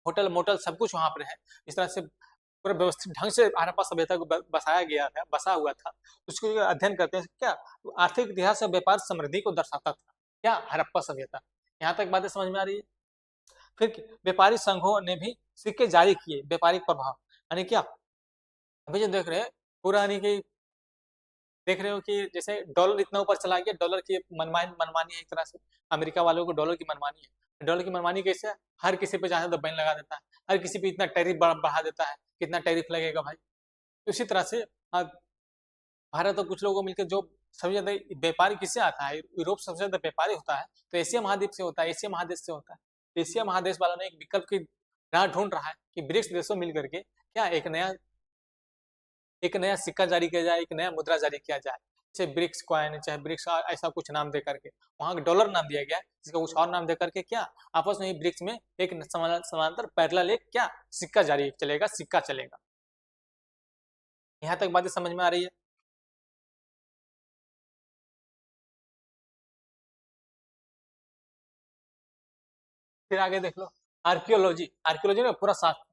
होटल मोटल सब कुछ वहाँ पर है। इस तरह से पूरा व्यवस्थित ढंग से हड़प्पा सभ्यता को बसाया गया था, बसा हुआ था। उसको अध्ययन करते हैं क्या, आर्थिक इतिहास और व्यापार समृद्धि को दर्शाता था क्या, हड़प्पा सभ्यता। यहाँ तक बातें समझ में आ रही है। फिर व्यापारी संघों ने भी सिक्के जारी किए, व्यापारिक प्रभाव, यानी क्या अभी जो देख रहे हैं पूरा, यानी कि देख रहे हो कि जैसे डॉलर इतना ऊपर चला गया, डॉलर की मनमानी है एक तरह से, अमेरिका वालों को डॉलर की मनमानी है। डॉलर की मनमानी कैसे है, हर किसी पे चाहे तो बैन लगा देता है, हर किसी पे इतना टैरिफ बढ़ा देता है, कितना टैरिफ लगेगा भाई। उसी तरह से भारत और कुछ लोगों को मिलकर जो सबसे ज्यादा व्यापारी किससे आता है, यूरोप सबसे ज्यादा व्यापारी होता है तो एशिया महाद्वीप से होता है, एशिया महादेश से होता है। एशिया महादेश वालों ने एक विकल्प की राह ढूंढ रहा है कि ब्रिक्स देशों मिल करके क्या एक नया एक नया सिक्का जारी किया जाए, एक नया मुद्रा जारी किया जाए, चाहे ब्रिक्स कॉइन, चाहे ब्रिक्स ऐसा कुछ नाम दे करके, वहां डॉलर नाम दिया गया है, जिसका कुछ और नाम दे करके क्या आपस में ही ब्रिक्स में एक समानांतर पैरेलल एक क्या सिक्का जारी चलेगा, सिक्का चलेगा। यहाँ तक बातें समझ में आ रही है? फिर आगे देख लो, आर्कियोलॉजी, आर्कियोलॉजी में पूरा शास्त्र,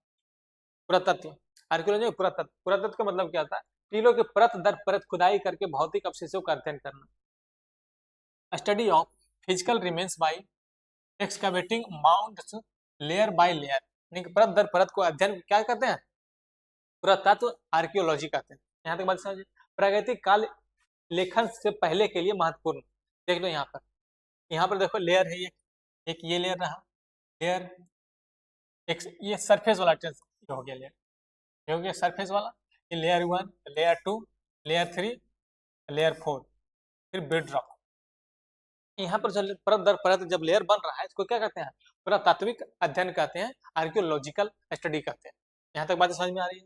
पुरातत्व, आर्कियोलॉजी में पुरातत्व, पुरातत्व का मतलब क्या होता है? टीलों की परत दर परत खुदाई करके भौतिक अवशेषों का अध्ययन करना। Study of physical remains by excavating mounts layer by layer, परत दर परत को अध्ययन क्या करते हैं? पुरातत्व आर्कियोलॉजी कहते हैं। यहाँ तक बात समझिए। प्रागैतिक काल लेखन से पहले के लिए महत्वपूर्ण, देख लो यहाँ पर, यहाँ पर देखो लेयर है, ये एक ये लेयर रहा, लेयर एक ये सरफेस वाला हो गया लेयर, ये हो गया सरफेस वाला, ये लेयर 1, लेयर 2, लेयर 3, लेयर 4, फिर बेड ड्रॉप। यहाँ पर जब परत दर परत जब लेयर बन रहा है, इसको क्या कहते हैं? पुरातात्विक अध्ययन कहते हैं, आर्कियोलॉजिकल स्टडी कहते हैं। यहाँ तक बात समझ में आ रही है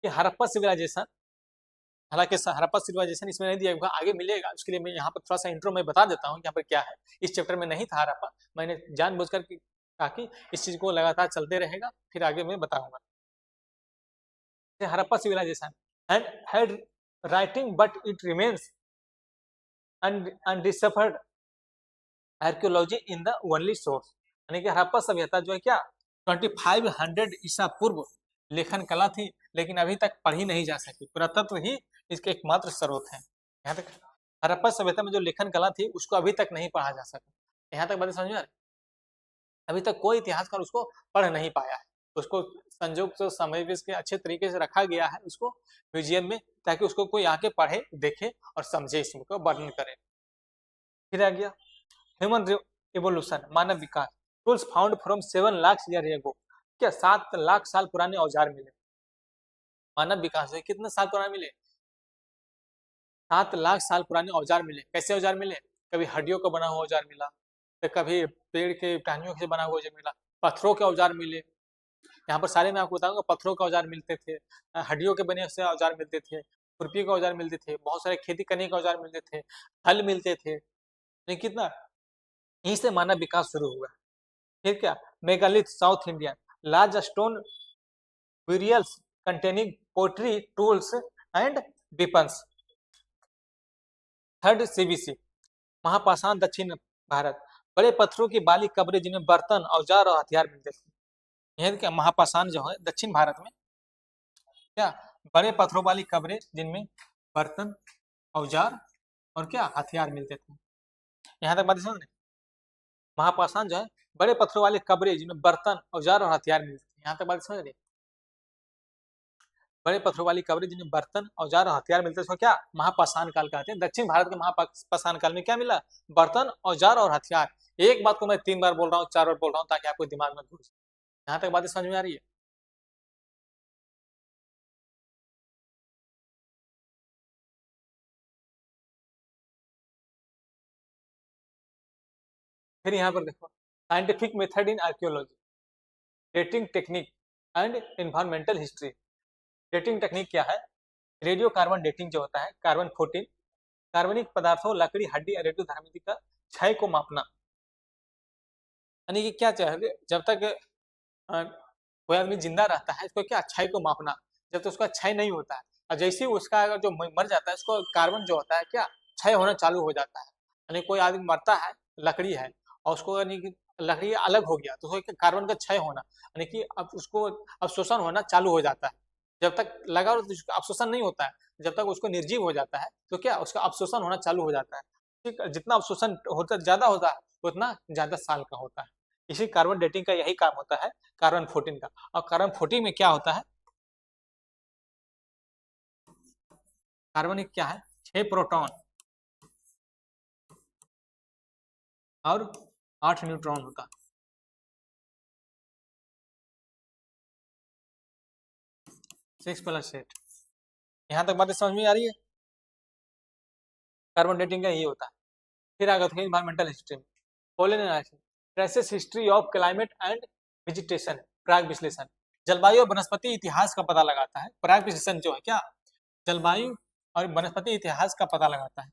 कि हड़प्पा सिविलाइजेशन, हालांकि हड़प्पा सिविलाइजेशन इसमें नहीं दिया, आगे मिलेगा, उसके लिए मैं यहाँ पर थोड़ा सा इंट्रो में बता देता हूँ यहाँ पर क्या है। इस चैप्टर में नहीं था हड़प्पा, मैंने जानबूझकर ताकि इस चीज को लगातार चलते रहेगा, फिर आगे मैं बताऊंगा। Harappa civilisation and had writing but it remains undiscovered archaeology in the only source, यानी कि हड़प्पा सभ्यता जो है क्या 2500 ईसा पूर्व लेखन कला थी, लेकिन अभी तक पढ़ी नहीं जा सकी, पुरातत्व ही इसके एकमात्र स्रोत है। यहाँ तक हड़प्पा सभ्यता में जो लेखन कला थी उसको अभी तक नहीं पढ़ा जा सका। यहाँ तक बात समझ में, अभी तक कोई इतिहासकार उसको पढ़ नहीं पाया है, उसको संयोग से समय के अच्छे तरीके से रखा गया है उसको म्यूजियम में, ताकि उसको कोई आके पढ़े, देखे और समझे, इसको वर्णन करे। फिर आ गया human evolution, Manav Vikas, tools found from 7 lakh year ago, क्या 7 लाख साल पुराने औजार मिले। मानव विकास है कितने साल पुराने मिले? 7 लाख साल पुराने औजार मिले। कैसे औजार मिले? कभी हड्डियों का बना हुआ औजार मिला, तो कभी पेड़ के टहनियों से बना हुआ औजार मिला, पत्थरों के औजार मिले। यहाँ पर सारे मैं आपको बताऊंगा, पत्थरों के औजार मिलते थे, हड्डियों के बने से औजार मिलते थे, खुरपी के औजार मिलते थे, बहुत सारे खेती करने के औजार मिलते थे, हल मिलते थे। लेकिन कितना, यहीं से मानव विकास शुरू हुआ। फिर क्या, megalith South India, large stone burials containing pottery tools and weapons. Third सीबीसी, महापाषाण दक्षिण भारत, बड़े पत्थरों की बाली कब्रें जिनमें बर्तन, औजार और हथियार मिलते थे। यह क्या, महापाषाण जो है दक्षिण भारत में क्या बड़े पत्थरों वाली कब्रें जिनमें बर्तन, औजार और क्या हथियार मिलते थे। यहाँ तक बात समझ रहे? महापाषाण जो है बड़े पत्थरों वाले कब्रें जिनमें बर्तन, औजार और हथियार मिलते थे। यहाँ तक बात समझ रहे? बड़े पत्थरों वाली कब्रें जिनमें बर्तन, औजार और हथियार मिलते थे, क्या महापाषाण काल कहते हैं। दक्षिण भारत के महापाषाण काल में क्या मिला? बर्तन, औजार और हथियार। एक बात को मैं 3 बार बोल रहा हूँ, 4 बार बोल रहा हूँ, ताकि आपको दिमाग में घुसे। यहाँ तक बातें समझ में आ रही है? फिर यहाँ पर देखो, scientific method in archaeology, dating technique and environmental history. Dating technique क्या है? रेडियो कार्बन डेटिंग जो होता है, कार्बन 14, कार्बनिक पदार्थों, लकड़ी, हड्डी, रेडियो धर्मिति का क्षय को मापना। यानी कि क्या चाहिए, जब तक कोई आदमी जिंदा रहता है, इसको क्या क्षय को मापना, जब तक उसका क्षय नहीं होता है, और जैसे ही उसका अगर जो मर जाता है, उसको कार्बन जो होता है क्या क्षय होना चालू हो जाता है। यानी कोई आदमी मरता है, लकड़ी है, और उसको यानी कि लकड़ी अलग हो गया, तो उसको कार्बन का क्षय होना, यानी कि अब उसको अवशोषण होना चालू हो जाता है। जब तक लगा तो उसका अवशोषण नहीं होता है, जब तक उसको निर्जीव हो जाता है तो क्या उसका अवशोषण होना चालू हो जाता है। ठीक, जितना अवशोषण होता ज्यादा होता है उतना ज्यादा साल का होता है। इसी कार्बन डेटिंग का यही काम होता है, कार्बन 14 का। और कार्बन 14 में क्या होता है? कार्बन एक क्या है, 6 प्रोटॉन और 8 न्यूट्रॉन होता है। 6+8। यहाँ तक बातें समझ में आ रही है? कार्बन डेटिंग का यही होता है। फिर आगे होता है इन्वायरमेंटल हिस्ट्री में, pollen analysis, traces history of climate and vegetation, प्राग विश्लेषण। जलवायु और वनस्पति इतिहास का पता लगाता है। पराग विश्लेषण जो है क्या, जलवायु और वनस्पति इतिहास का पता लगाता है।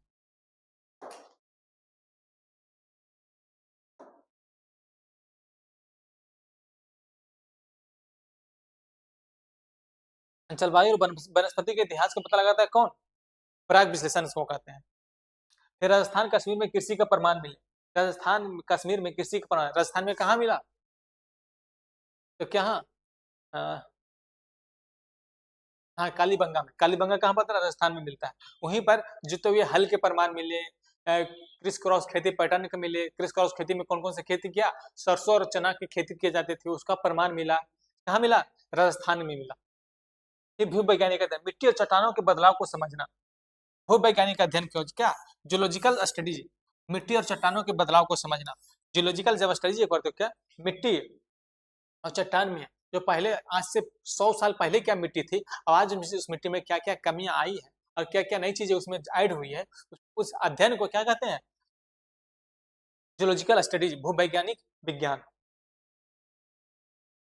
जलवायु और वनस्पति के इतिहास का पता लगाता है कौन, पराग विश्लेषण इसको कहते हैं। फिर राजस्थान कश्मीर में कृषि का प्रमाण मिले, राजस्थान कश्मीर में कृषि का प्रमाण, राजस्थान में कहाँ मिला, तो क्या, हाँ, हाँ कालीबंगा में, कालीबंगा कहाँ पर था, राजस्थान में मिलता है। वहीं पर जुते हुए हल के प्रमाण मिले, क्रिस क्रॉस खेती पैटर्न के मिले, क्रिस क्रॉस खेती में कौन कौन से खेती किया, सरसों और चना की खेती किए जाते थे, उसका प्रमाण मिला, कहाँ मिला, राजस्थान में मिला। ये भूवैज्ञानिक अध्ययन, मिट्टी और चट्टानों के बदलाव को समझना, भूवैज्ञानिक अध्ययन क्या, जियोलॉजिकल स्टडीज, मिट्टी और चट्टानों के बदलाव को समझना। जियोलॉजिकल जब स्टडीज करते हो क्या, मिट्टी और चट्टान में जो पहले आज से 100 साल पहले क्या मिट्टी थी, और आज उस मिट्टी में क्या क्या कमियां आई है और क्या क्या नई चीजें उसमें ऐड हुई है, उस अध्ययन को क्या कहते हैं, जियोलॉजिकल स्टडीज, भूवैज्ञानिक विज्ञान।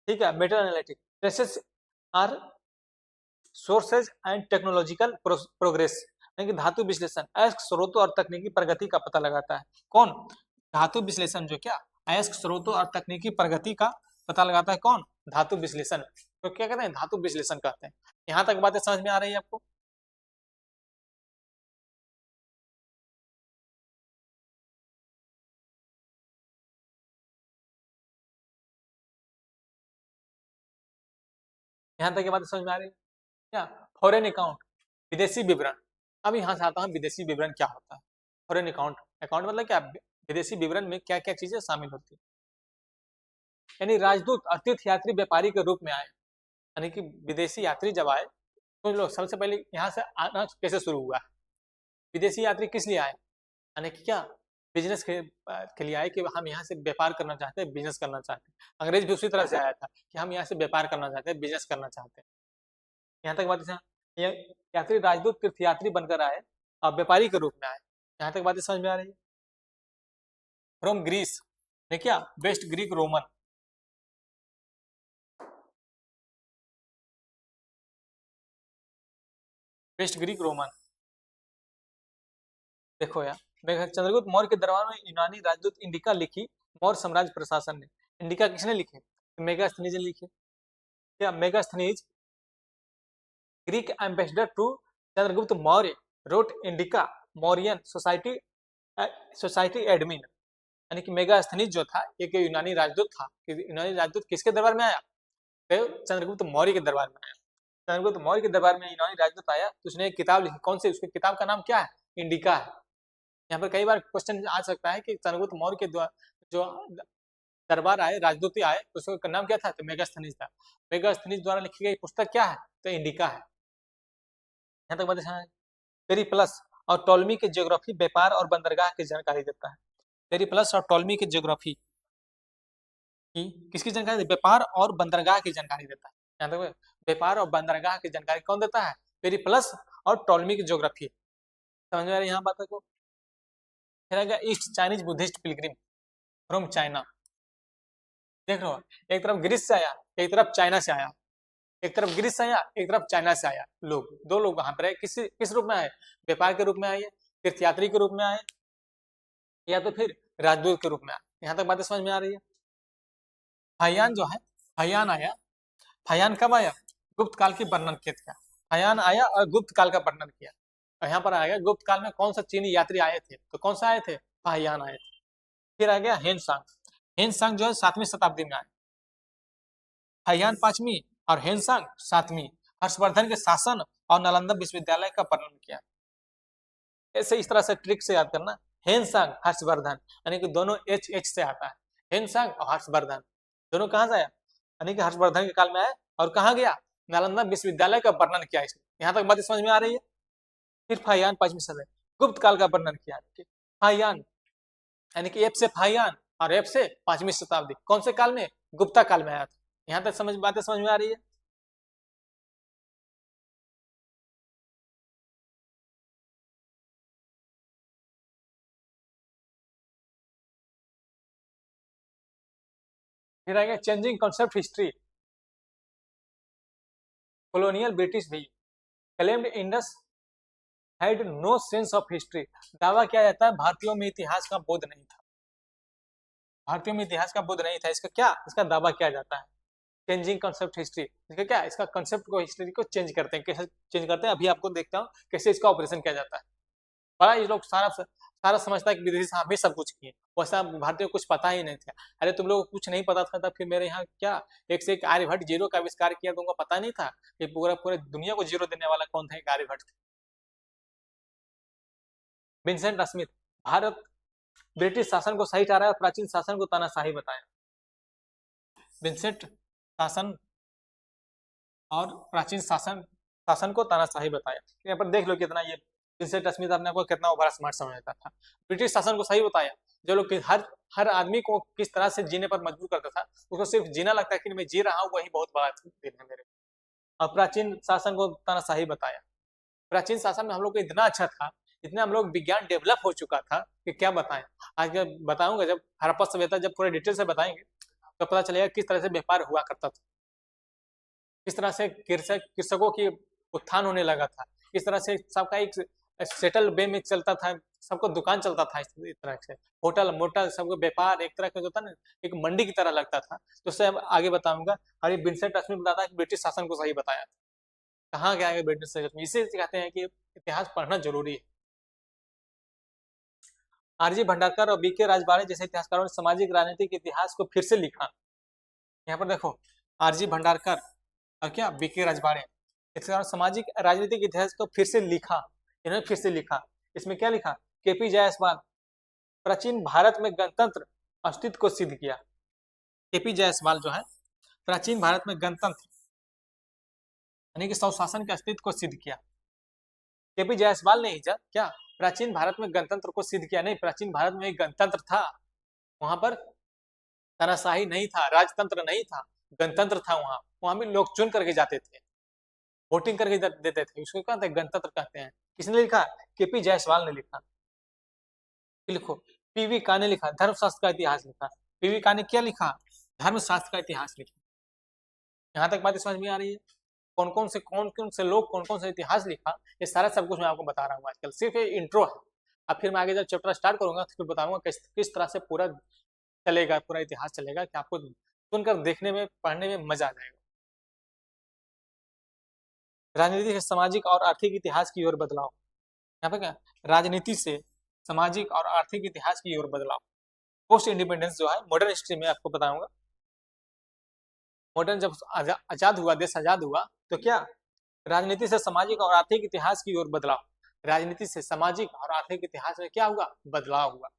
ठीक है, metal analytic, traces are sources and technological progress, यानी कि धातु विश्लेषण अयस्क स्रोतों और तकनीकी प्रगति का पता लगाता है। कौन, धातु विश्लेषण जो क्या, अयस्क स्रोतों और तकनीकी प्रगति का पता लगाता है, कौन, धातु विश्लेषण। तो क्या कहते हैं, धातु विश्लेषण कहते हैं। यहाँ तक बातें समझ में आ रही है आपको। यहाँ तक की बातें समझ में आ रही है क्या, फॉरेन अकाउंट, विदेशी विवरण। अब यहाँ से आता है विदेशी विवरण क्या होता है। फॉरेन अकाउंट, अकाउंट मतलब क्या, विदेशी विवरण में क्या क्या चीजें शामिल होती है, यानी राजदूत और तीर्थ यात्री व्यापारी के रूप में आए, यानी कि विदेशी यात्री जब आए तो लोग सबसे पहले यहाँ से आना कैसे शुरू हुआ, विदेशी यात्री किस लिए आए, यानी कि क्या, बिजनेस के लिए आए कि हम यहाँ से व्यापार करना चाहते हैं, बिजनेस करना चाहते हैं। अंग्रेज भी उसी तरह से आया था कि हम यहाँ से व्यापार करना चाहते हैं, बिजनेस करना चाहते हैं। यहाँ तक बात है, ये यात्री राजदूत तीर्थ यात्री बनकर आए और व्यापारी के रूप में आए। यहाँ तक बातें समझ में आ रही है। फ्रॉम ग्रीस, क्या, west Greek Roman, west Greek Roman. देखो यार, देखो चंद्रगुप्त मौर्य के दरबार में यूनानी राजदूत इंडिका लिखी मौर्य साम्राज्य प्रशासन ने। इंडिका किसने लिखी, मेगास्थनीज ने लिखी। क्या, Megasthenes Greek ambassador to Chandragupta Maurya wrote Indica Mauryan society, society admin, यानी कि मेगास्थनीज जो था एक यूनानी राजदूत था। यूनानी राजदूत किसके दरबार में आया, तो चंद्रगुप्त मौर्य के दरबार में आया। चंद्रगुप्त मौर्य के दरबार में यूनानी राजदूत आया तो उसने एक किताब लिखी, कौन सी, उसकी किताब का नाम क्या है, इंडिका है। यहाँ पर कई बार क्वेश्चन आ सकता है कि चंद्रगुप्त मौर्य के जो दरबार आए, राजदूती आए, उसका नाम क्या था, तो मेगास्थनीज था। मेगास्थनीज द्वारा लिखी गई पुस्तक क्या है, तो इंडिका है। यहाँ तक बताया, पेरिप्लस और टोलमी के ज्योग्राफी व्यापार और बंदरगाह की जानकारी देता है। पेरिप्लस और टोलमी के ज्योग्राफी की किसकी जानकारी, व्यापार और बंदरगाह की जानकारी देता है। यहाँ तक व्यापार और बंदरगाह की जानकारी कौन देता है, पेरिप्लस और टोलमी की ज्योग्राफी। समझ में आ रही है यहाँ बातों को। फिर आएगा east Chinese Buddhist Pilgrim from China. देख रहे हो, एक तरफ ग्रीस से आया, एक तरफ चाइना से आया, एक तरफ ग्रीस से आया, एक तरफ चाइना से आया। लोग, दो लोग वहां पर आए, किस रूप में आए, व्यापार के रूप में आए, तीर्थयात्री के रूप में आए, या तो फिर राजदूत के रूप में आए। यहाँ तक बातें समझ में आ रही है। फाहियान जो है, फाहियान आया, फाहियान कब आया, गुप्त काल की वर्णन किया था। फाहियान आया और गुप्त काल का वर्णन किया। और यहाँ पर आएगा गुप्त काल में कौन सा चीनी यात्री आए थे, तो कौन सा आए थे, फाहियान आए थे। फिर आ गया हेनसांग, हेनसांग जो है 7वीं शताब्दी में आए, फाहियान 5वीं और हेनसांग 7वीं। हर्षवर्धन के शासन और नालंदा विश्वविद्यालय का वर्णन किया। ऐसे इस तरह से ट्रिक से याद करना, हेनसांग हर्षवर्धन, यानी कि दोनों एच एच से आता है, हेनसांग और हर्षवर्धन दोनों कहाँ से आया, यानी कि हर्षवर्धन के काल में आया और कहाँ गया, नालंदा विश्वविद्यालय का वर्णन किया इसने। यहाँ तक बात समझ में आ रही है। फिर फाहियान 5वीं सदी, गुप्त काल का वर्णन किया, फाहियान यानी कि एफ से फाहियान और एफ से 5वीं शताब्दी, कौन से काल में, गुप्ता काल में आया था। यहाँ तक बातें समझ में आ रही है। फिर आएगा changing concept history, colonial British भी claimed Indus had no sense of history। दावा किया जाता है भारतीयों में इतिहास का बोध नहीं था, भारतीयों में इतिहास का बोध नहीं था। इसका क्या, इसका दावा किया जाता है चेंजिंग कंसेप्ट हिस्ट्री। इसका क्या, इसका कंसेप्ट को, हिस्ट्री को चेंज करते हैं। कैसे चेंज करते हैं अभी आपको देखता हूँ कैसे इसका ऑपरेशन किया जाता है। बड़ा ये लोग सारा सारा समझता है कि विदेशी साहब ही सब कुछ किए, वैसा भारतीयों को कुछ पता ही नहीं था। अरे तुम लोगों को कुछ नहीं पता था तब फिर मेरे यहाँ क्या एक से एक आर्यभट्ट जीरो का आविष्कार किया, तुमको पता नहीं था कि पूरा पूरे दुनिया को जीरो देने वाला कौन था, एक आर्यभट्ट थे। विंसेंट स्मिथ, भारत ब्रिटिश शासन को सही ठहराया, प्राचीन शासन को तानाशाही बताया। विंसेंट शासन और प्राचीन शासन को तानाशाही बताया। यहाँ पर देख लो कितना ये विंसेंट स्मिथ अपने को कितना बड़ा स्मार्ट समझता था। ब्रिटिश शासन को सही बताया, जो लोग हर आदमी को किस तरह से जीने पर मजबूर करता था, उसको सिर्फ जीना लगता है कि मैं जी रहा हूँ, वही बहुत बड़ा दिन है मेरे। और प्राचीन शासन को तानाशाही बताया। प्राचीन शासन में हम लोग को इतना अच्छा था, इतना हम लोग विज्ञान डेवलप हो चुका था कि क्या बताएं। आज बताऊंगा, जब हड़प्पा सभ्यता जब पूरे डिटेल से बताएंगे तो पता चलेगा किस तरह से व्यापार हुआ करता था, किस तरह से कृषकों की उत्थान होने लगा था, किस तरह से सबका एक सेटल वे में चलता था, सबको दुकान चलता था इस तरह से, होटल मोटल सबको व्यापार एक तरह का जो था ना, एक मंडी की तरह लगता था। तो उससे अब आगे बताऊंगा। और ये विंसेंट स्मिथ बताता है कि ब्रिटिश शासन को सही बताया था। कहाँ गया ब्रिटिश शासन, इसे कहते हैं कि इतिहास पढ़ना जरूरी है। आरजी भंडारकर और बीके राजवाड़े जैसे इतिहासकारों ने सामाजिक राजनीतिक इतिहास को फिर से लिखा। यहाँ पर देखो आरजी भंडारकर और क्या बीके राजवाड़े, इतिहासकारों सामाजिक राजनीतिक इतिहास को फिर से लिखा। इन्होंने फिर से लिखा, इसमें क्या लिखा, केपी जायसवाल प्राचीन भारत में गणतंत्र अस्तित्व को सिद्ध किया। केपी जायसवाल जो है प्राचीन भारत में गणतंत्र यानी कि स्वशासन के अस्तित्व को सिद्ध किया। केपी जायसवाल ने ही क्या प्राचीन भारत में गणतंत्र को सिद्ध किया, नहीं, प्राचीन भारत में एक गणतंत्र था, वहां पर तानाशाही नहीं था, राजतंत्र नहीं था, गणतंत्र था। वहां भी लोग चुन करके जाते थे, वोटिंग करके देते थे, उसको कहते हैं गणतंत्र कहते हैं। किसने लिखा, केपी जायसवाल ने लिखा। लिखो पीवी का ने लिखा धर्मशास्त्र का इतिहास लिखा। पीवी का ने क्या लिखा, धर्मशास्त्र का इतिहास लिखा। यहाँ तक बात समझ में आ रही है। कौन कौन से लोग कौन कौन से इतिहास लिखा, ये सारा सब कुछ मैं आपको बता रहा हूँ आजकल, सिर्फ ये इंट्रो है। अब फिर मैं आगे जब चैप्टर स्टार्ट करूंगा तो फिर बताऊंगा किस तरह से पूरा चलेगा, पूरा इतिहास चलेगा, कि आपको सुनकर देखने में पढ़ने में मजा आ जाएगा। राजनीति से सामाजिक और आर्थिक इतिहास की ओर बदलाव। यहाँ पे क्या, राजनीति से सामाजिक और आर्थिक इतिहास की ओर बदलाव। पोस्ट इंडिपेंडेंस जो है मॉडर्न हिस्ट्री में आपको बताऊंगा। मॉडर्न जब आजाद हुआ, देश आजाद हुआ, तो क्या राजनीति से सामाजिक और आर्थिक इतिहास की ओर बदलाव। राजनीति से सामाजिक और आर्थिक इतिहास में क्या हुआ, बदलाव हुआ।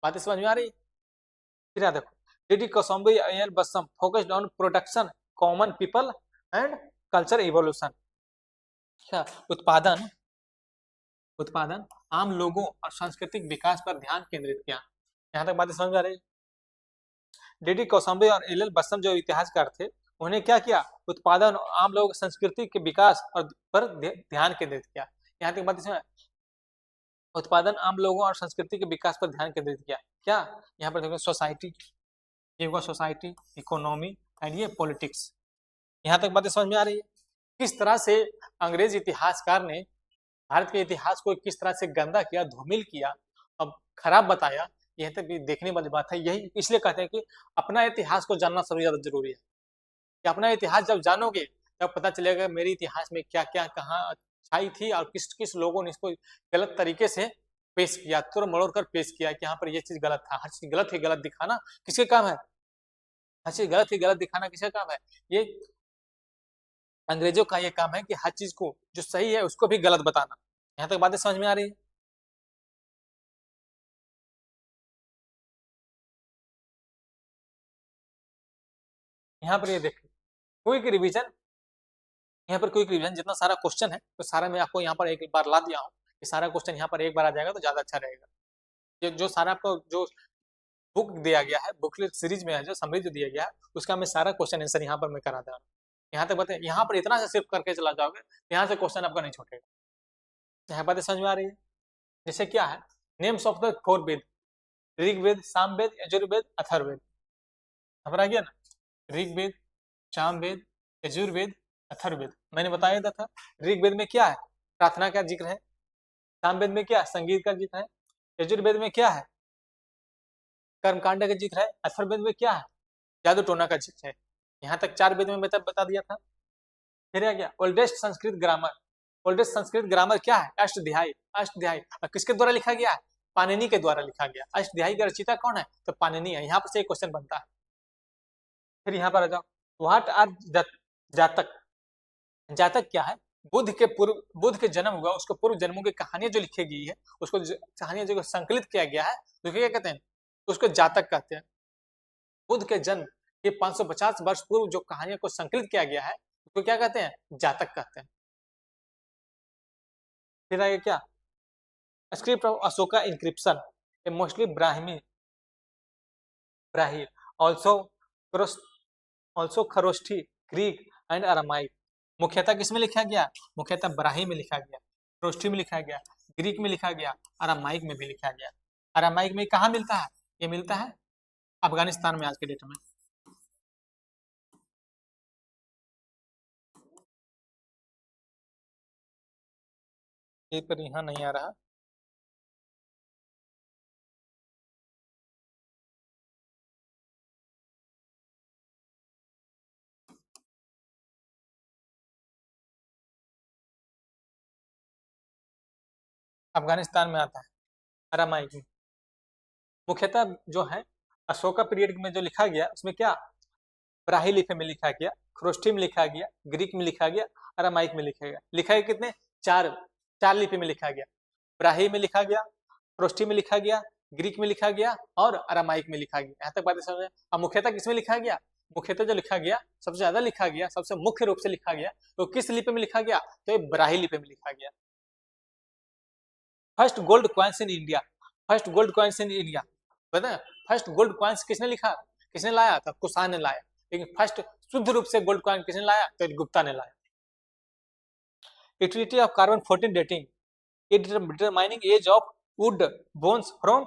बातें समझ में आ रही। फिर देखो D D Kosambi L Basham focused on production common people and culture evolution. क्या उत्पादन उत्पादन आम लोगों और सांस्कृतिक विकास पर ध्यान केंद्रित किया। यहाँ तक बातें समझ में आ रही। डीडी कौशाम्बी और एल एल बसम जो इतिहासकार थे, उन्हें क्या किया, उत्पादन आम लोग संस्कृति के विकास और पर ध्यान केंद्रित किया। यहाँ तक बात इसमें उत्पादन आम लोगों और संस्कृति के विकास पर ध्यान केंद्रित किया। क्या यहाँ पर देखो सोसाइटी, ये हुआ सोसाइटी, इकोनॉमी एंड ये पॉलिटिक्स। यहाँ तक बातें समझ में आ रही है। किस तरह से अंग्रेज इतिहासकार ने भारत के इतिहास को किस तरह से गंदा किया, धूमिल किया, अब खराब बताया, यह तक भी देखने वाली बात है। यही इसलिए कहते हैं कि अपना इतिहास को जानना सबसे ज्यादा जरूरी है। कि अपना इतिहास जब जानोगे तब पता चलेगा मेरे इतिहास में क्या क्या कहाँ अच्छाई थी और किस किस लोगों ने इसको गलत तरीके से पेश किया, तोड़ मरोड़ कर पेश किया कि यहाँ पर ये चीज गलत था। हर चीज गलत ही गलत दिखाना किसके काम है, हर चीज गलत ही गलत दिखाना किसका काम है, ये अंग्रेजों का ये काम है कि हर चीज को जो सही है उसको भी गलत बताना। यहाँ तक बातें समझ में आ रही है। यहाँ पर ये देखिए क्विक रिवीजन, यहाँ पर क्विक रिवीजन जितना सारा क्वेश्चन है तो सारा मैं आपको यहाँ पर एक बार ला दिया हूँ कि सारा क्वेश्चन यहाँ पर एक बार आ जाएगा तो ज्यादा अच्छा रहेगा। जो सारा आपको जो बुक दिया गया है, बुकलेट सीरीज में है जो समरी जो दिया गया है, उसका मैं सारा क्वेश्चन आंसर यहाँ पर मैं करा दे रहा हूँ। यहाँ तक बताए, यहाँ पर इतना से सिर्फ करके चला जाओगे यहाँ से क्वेश्चन आपका नहीं छूटेगा। यहाँ बातें समझ में आ रही है। जैसे क्या है, नेम्स ऑफ द 4 वेद, ऋग्वेद, सामवेद, यजुर्वेद, अथर्ववेद। खबर आ गया ना, ऋग्वेद, सामवेद, यजुर्वेद, अथर्ववेद मैंने बताया था। ऋग्वेद में क्या है? प्रार्थना का जिक्र है। सामवेद में क्या है? संगीत का जिक्र है। यजुर्वेद में क्या है? कर्मकांड का जिक्र है। अथर्ववेद में क्या है? जादू टोना का जिक्र है। यहाँ तक 4 वेद में बता दिया था। फिर आ गया oldest Sanskrit grammar. Oldest Sanskrit grammar क्या है? अष्टध्यायी। अष्टध्यायी किसके द्वारा लिखा गया है? पाणिनि के द्वारा लिखा गया। अष्टध्यायी का रचिता कौन है? तो पाणिनि है। यहाँ पर से एक क्वेश्चन बनता है। फिर यहाँ पर आ जाओ, व्हाट आर जातक। जातक क्या है? बुद्ध के जन्म हुआ, उसको पूर्व जन्मों की कहानियां जो लिखी गई है, उसको कहानियां जो संकलित किया गया है, तो क्या कहते हैं? उसको जातक कहते हैं। बुद्ध के जन्म के 550 वर्ष पूर्व जो कहानियों को संकलित किया गया है, उसको क्या कहते हैं? जातक कहते हैं। फिर आगे क्या? Script of Ashoka inscription A mostly Brahmi Brahmi also also Kharoshthi Greek and Aramaic. मुख्यतः किसमें लिखा गया? मुख्यतः ब्राही में लिखा गया, खरोष्ठी में लिखा गया, ग्रीक में लिखा गया, अरामाइक में भी लिखा गया। अरामाइक में कहाँ मिलता है? ये मिलता है अफगानिस्तान में आज के डेट में। ये पर यहाँ नहीं आ रहा। अफगानिस्तान में आता है अरामाइक में। मुख्यतः जो है अशोका पीरियड में जो लिखा गया, उसमें क्या? ब्राही लिपि में लिखा गया, खरोष्ठी में लिखा गया, ग्रीक में लिखा गया, अरामाइक में लिखा गया। लिखा है कितने? चार। चार लिपि में लिखा गया। ब्राही में लिखा गया, खरोष्ठी में लिखा गया, ग्रीक में लिखा गया और अरामाइक में लिखा गया। यहाँ तक बातें समझ। अब मुख्यतः किसमें लिखा गया? मुख्यतः जो लिखा गया, सबसे ज्यादा लिखा गया, सबसे मुख्य रूप से लिखा गया, तो किस लिपि में लिखा गया? तो ब्राही लिपि में लिखा गया। First gold coins in India. First gold coins in India पता है? फर्स्ट गोल्ड कॉइन्स किसने लिखा? किसने लाया था? कुषाण ने लाया। लेकिन फर्स्ट शुद्ध रूप से गोल्ड कॉइन किसने लाया? तो गुप्ता ने लाया। Utility of carbon 14 dating it determining age of wood bones from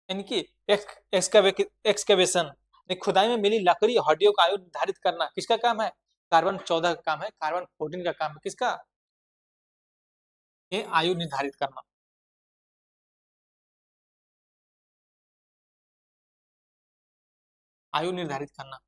इनकी एक्सकेवेशन। खुदाई में मिली लकड़ी हड्डियों का आयु निर्धारित करना किसका काम है? कार्बन 14 का काम है। कार्बन 14 का काम है किसका? ये आयु निर्धारित करना। आयु निर्धारित करना।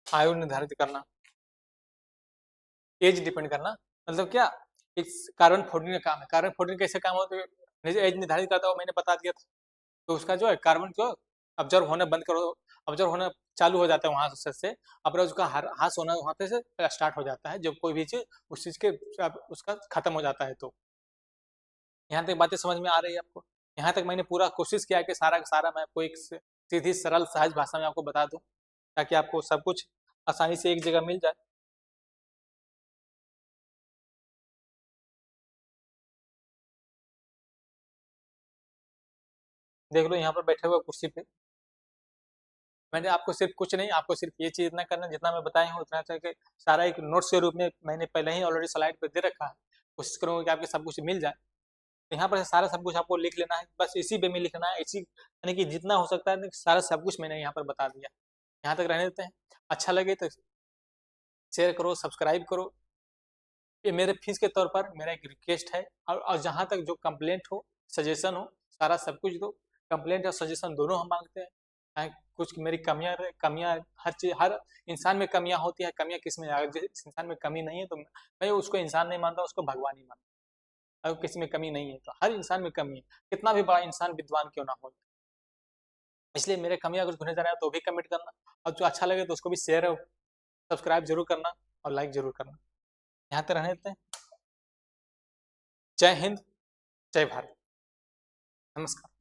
आयु निर्धारित करना, एज डिपेंड करना। मतलब क्या? इस कार्बन 14 का काम है। कार्बन 14 कैसे काम होता है? एज निर्धारित करता है, मैंने बता दिया था। तो उसका जो है कार्बन जो ऑब्जर्व होना बंद करो, ऑब्जर्व होना चालू हो जाता है वहां से, अब उसका ह्रास होना वहां पे से स्टार्ट हो जाता है जब कोई भी चीज उस चीज के उसका खत्म हो जाता है। तो यहाँ तक बातें समझ में आ रही है आपको? यहाँ तक मैंने पूरा कोशिश किया कि सारा का सारा मैं आपको एक सीधी सरल सहज भाषा में आपको बता दूं, ताकि आपको सब कुछ आसानी से एक जगह मिल जाए। देख लो यहाँ पर बैठे हुए कुर्सी पे, मैंने आपको सिर्फ कुछ नहीं, आपको सिर्फ ये चीज इतना करना जितना मैं बताया हूँ उतना करके सारा एक नोट्स के रूप में मैंने पहले ही ऑलरेडी स्लाइड पे दे रखा है। कोशिश करूंगा कि आपके सब कुछ मिल जाए। तो यहाँ पर सारा सब कुछ आपको लिख लेना है, बस इसी वे में लिखना है, इसी यानी कि जितना हो सकता है सारा सब कुछ मैंने यहाँ पर बता दिया। यहाँ तक रहने देते हैं। अच्छा लगे तो शेयर करो, सब्सक्राइब करो। ये मेरे फीस के तौर पर मेरा एक रिक्वेस्ट है। और जहाँ तक जो कंप्लेंट हो, सजेशन हो, सारा सब कुछ दो। कंप्लेंट और सजेशन दोनों हम मांगते हैं। कुछ मेरी कमियां कमियां हर चीज, हर इंसान में कमियां होती है। कमियां किस में? अगर जिस इंसान में कमी नहीं है तो मैं उसको इंसान नहीं मानता, उसको भगवान ही मानता। अगर किसी में कमी नहीं है तो हर इंसान में कमी है, कितना भी बड़ा इंसान विद्वान क्यों ना हो। इसलिए मेरे कमियां अगर तुम्हें नजर आए तो भी कमेंट करना, और जो अच्छा लगे तो उसको भी शेयर और सब्सक्राइब जरूर करना और लाइक जरूर करना। यहाँ तक रहने देते हैं। जय हिंद, जय भारत, नमस्कार।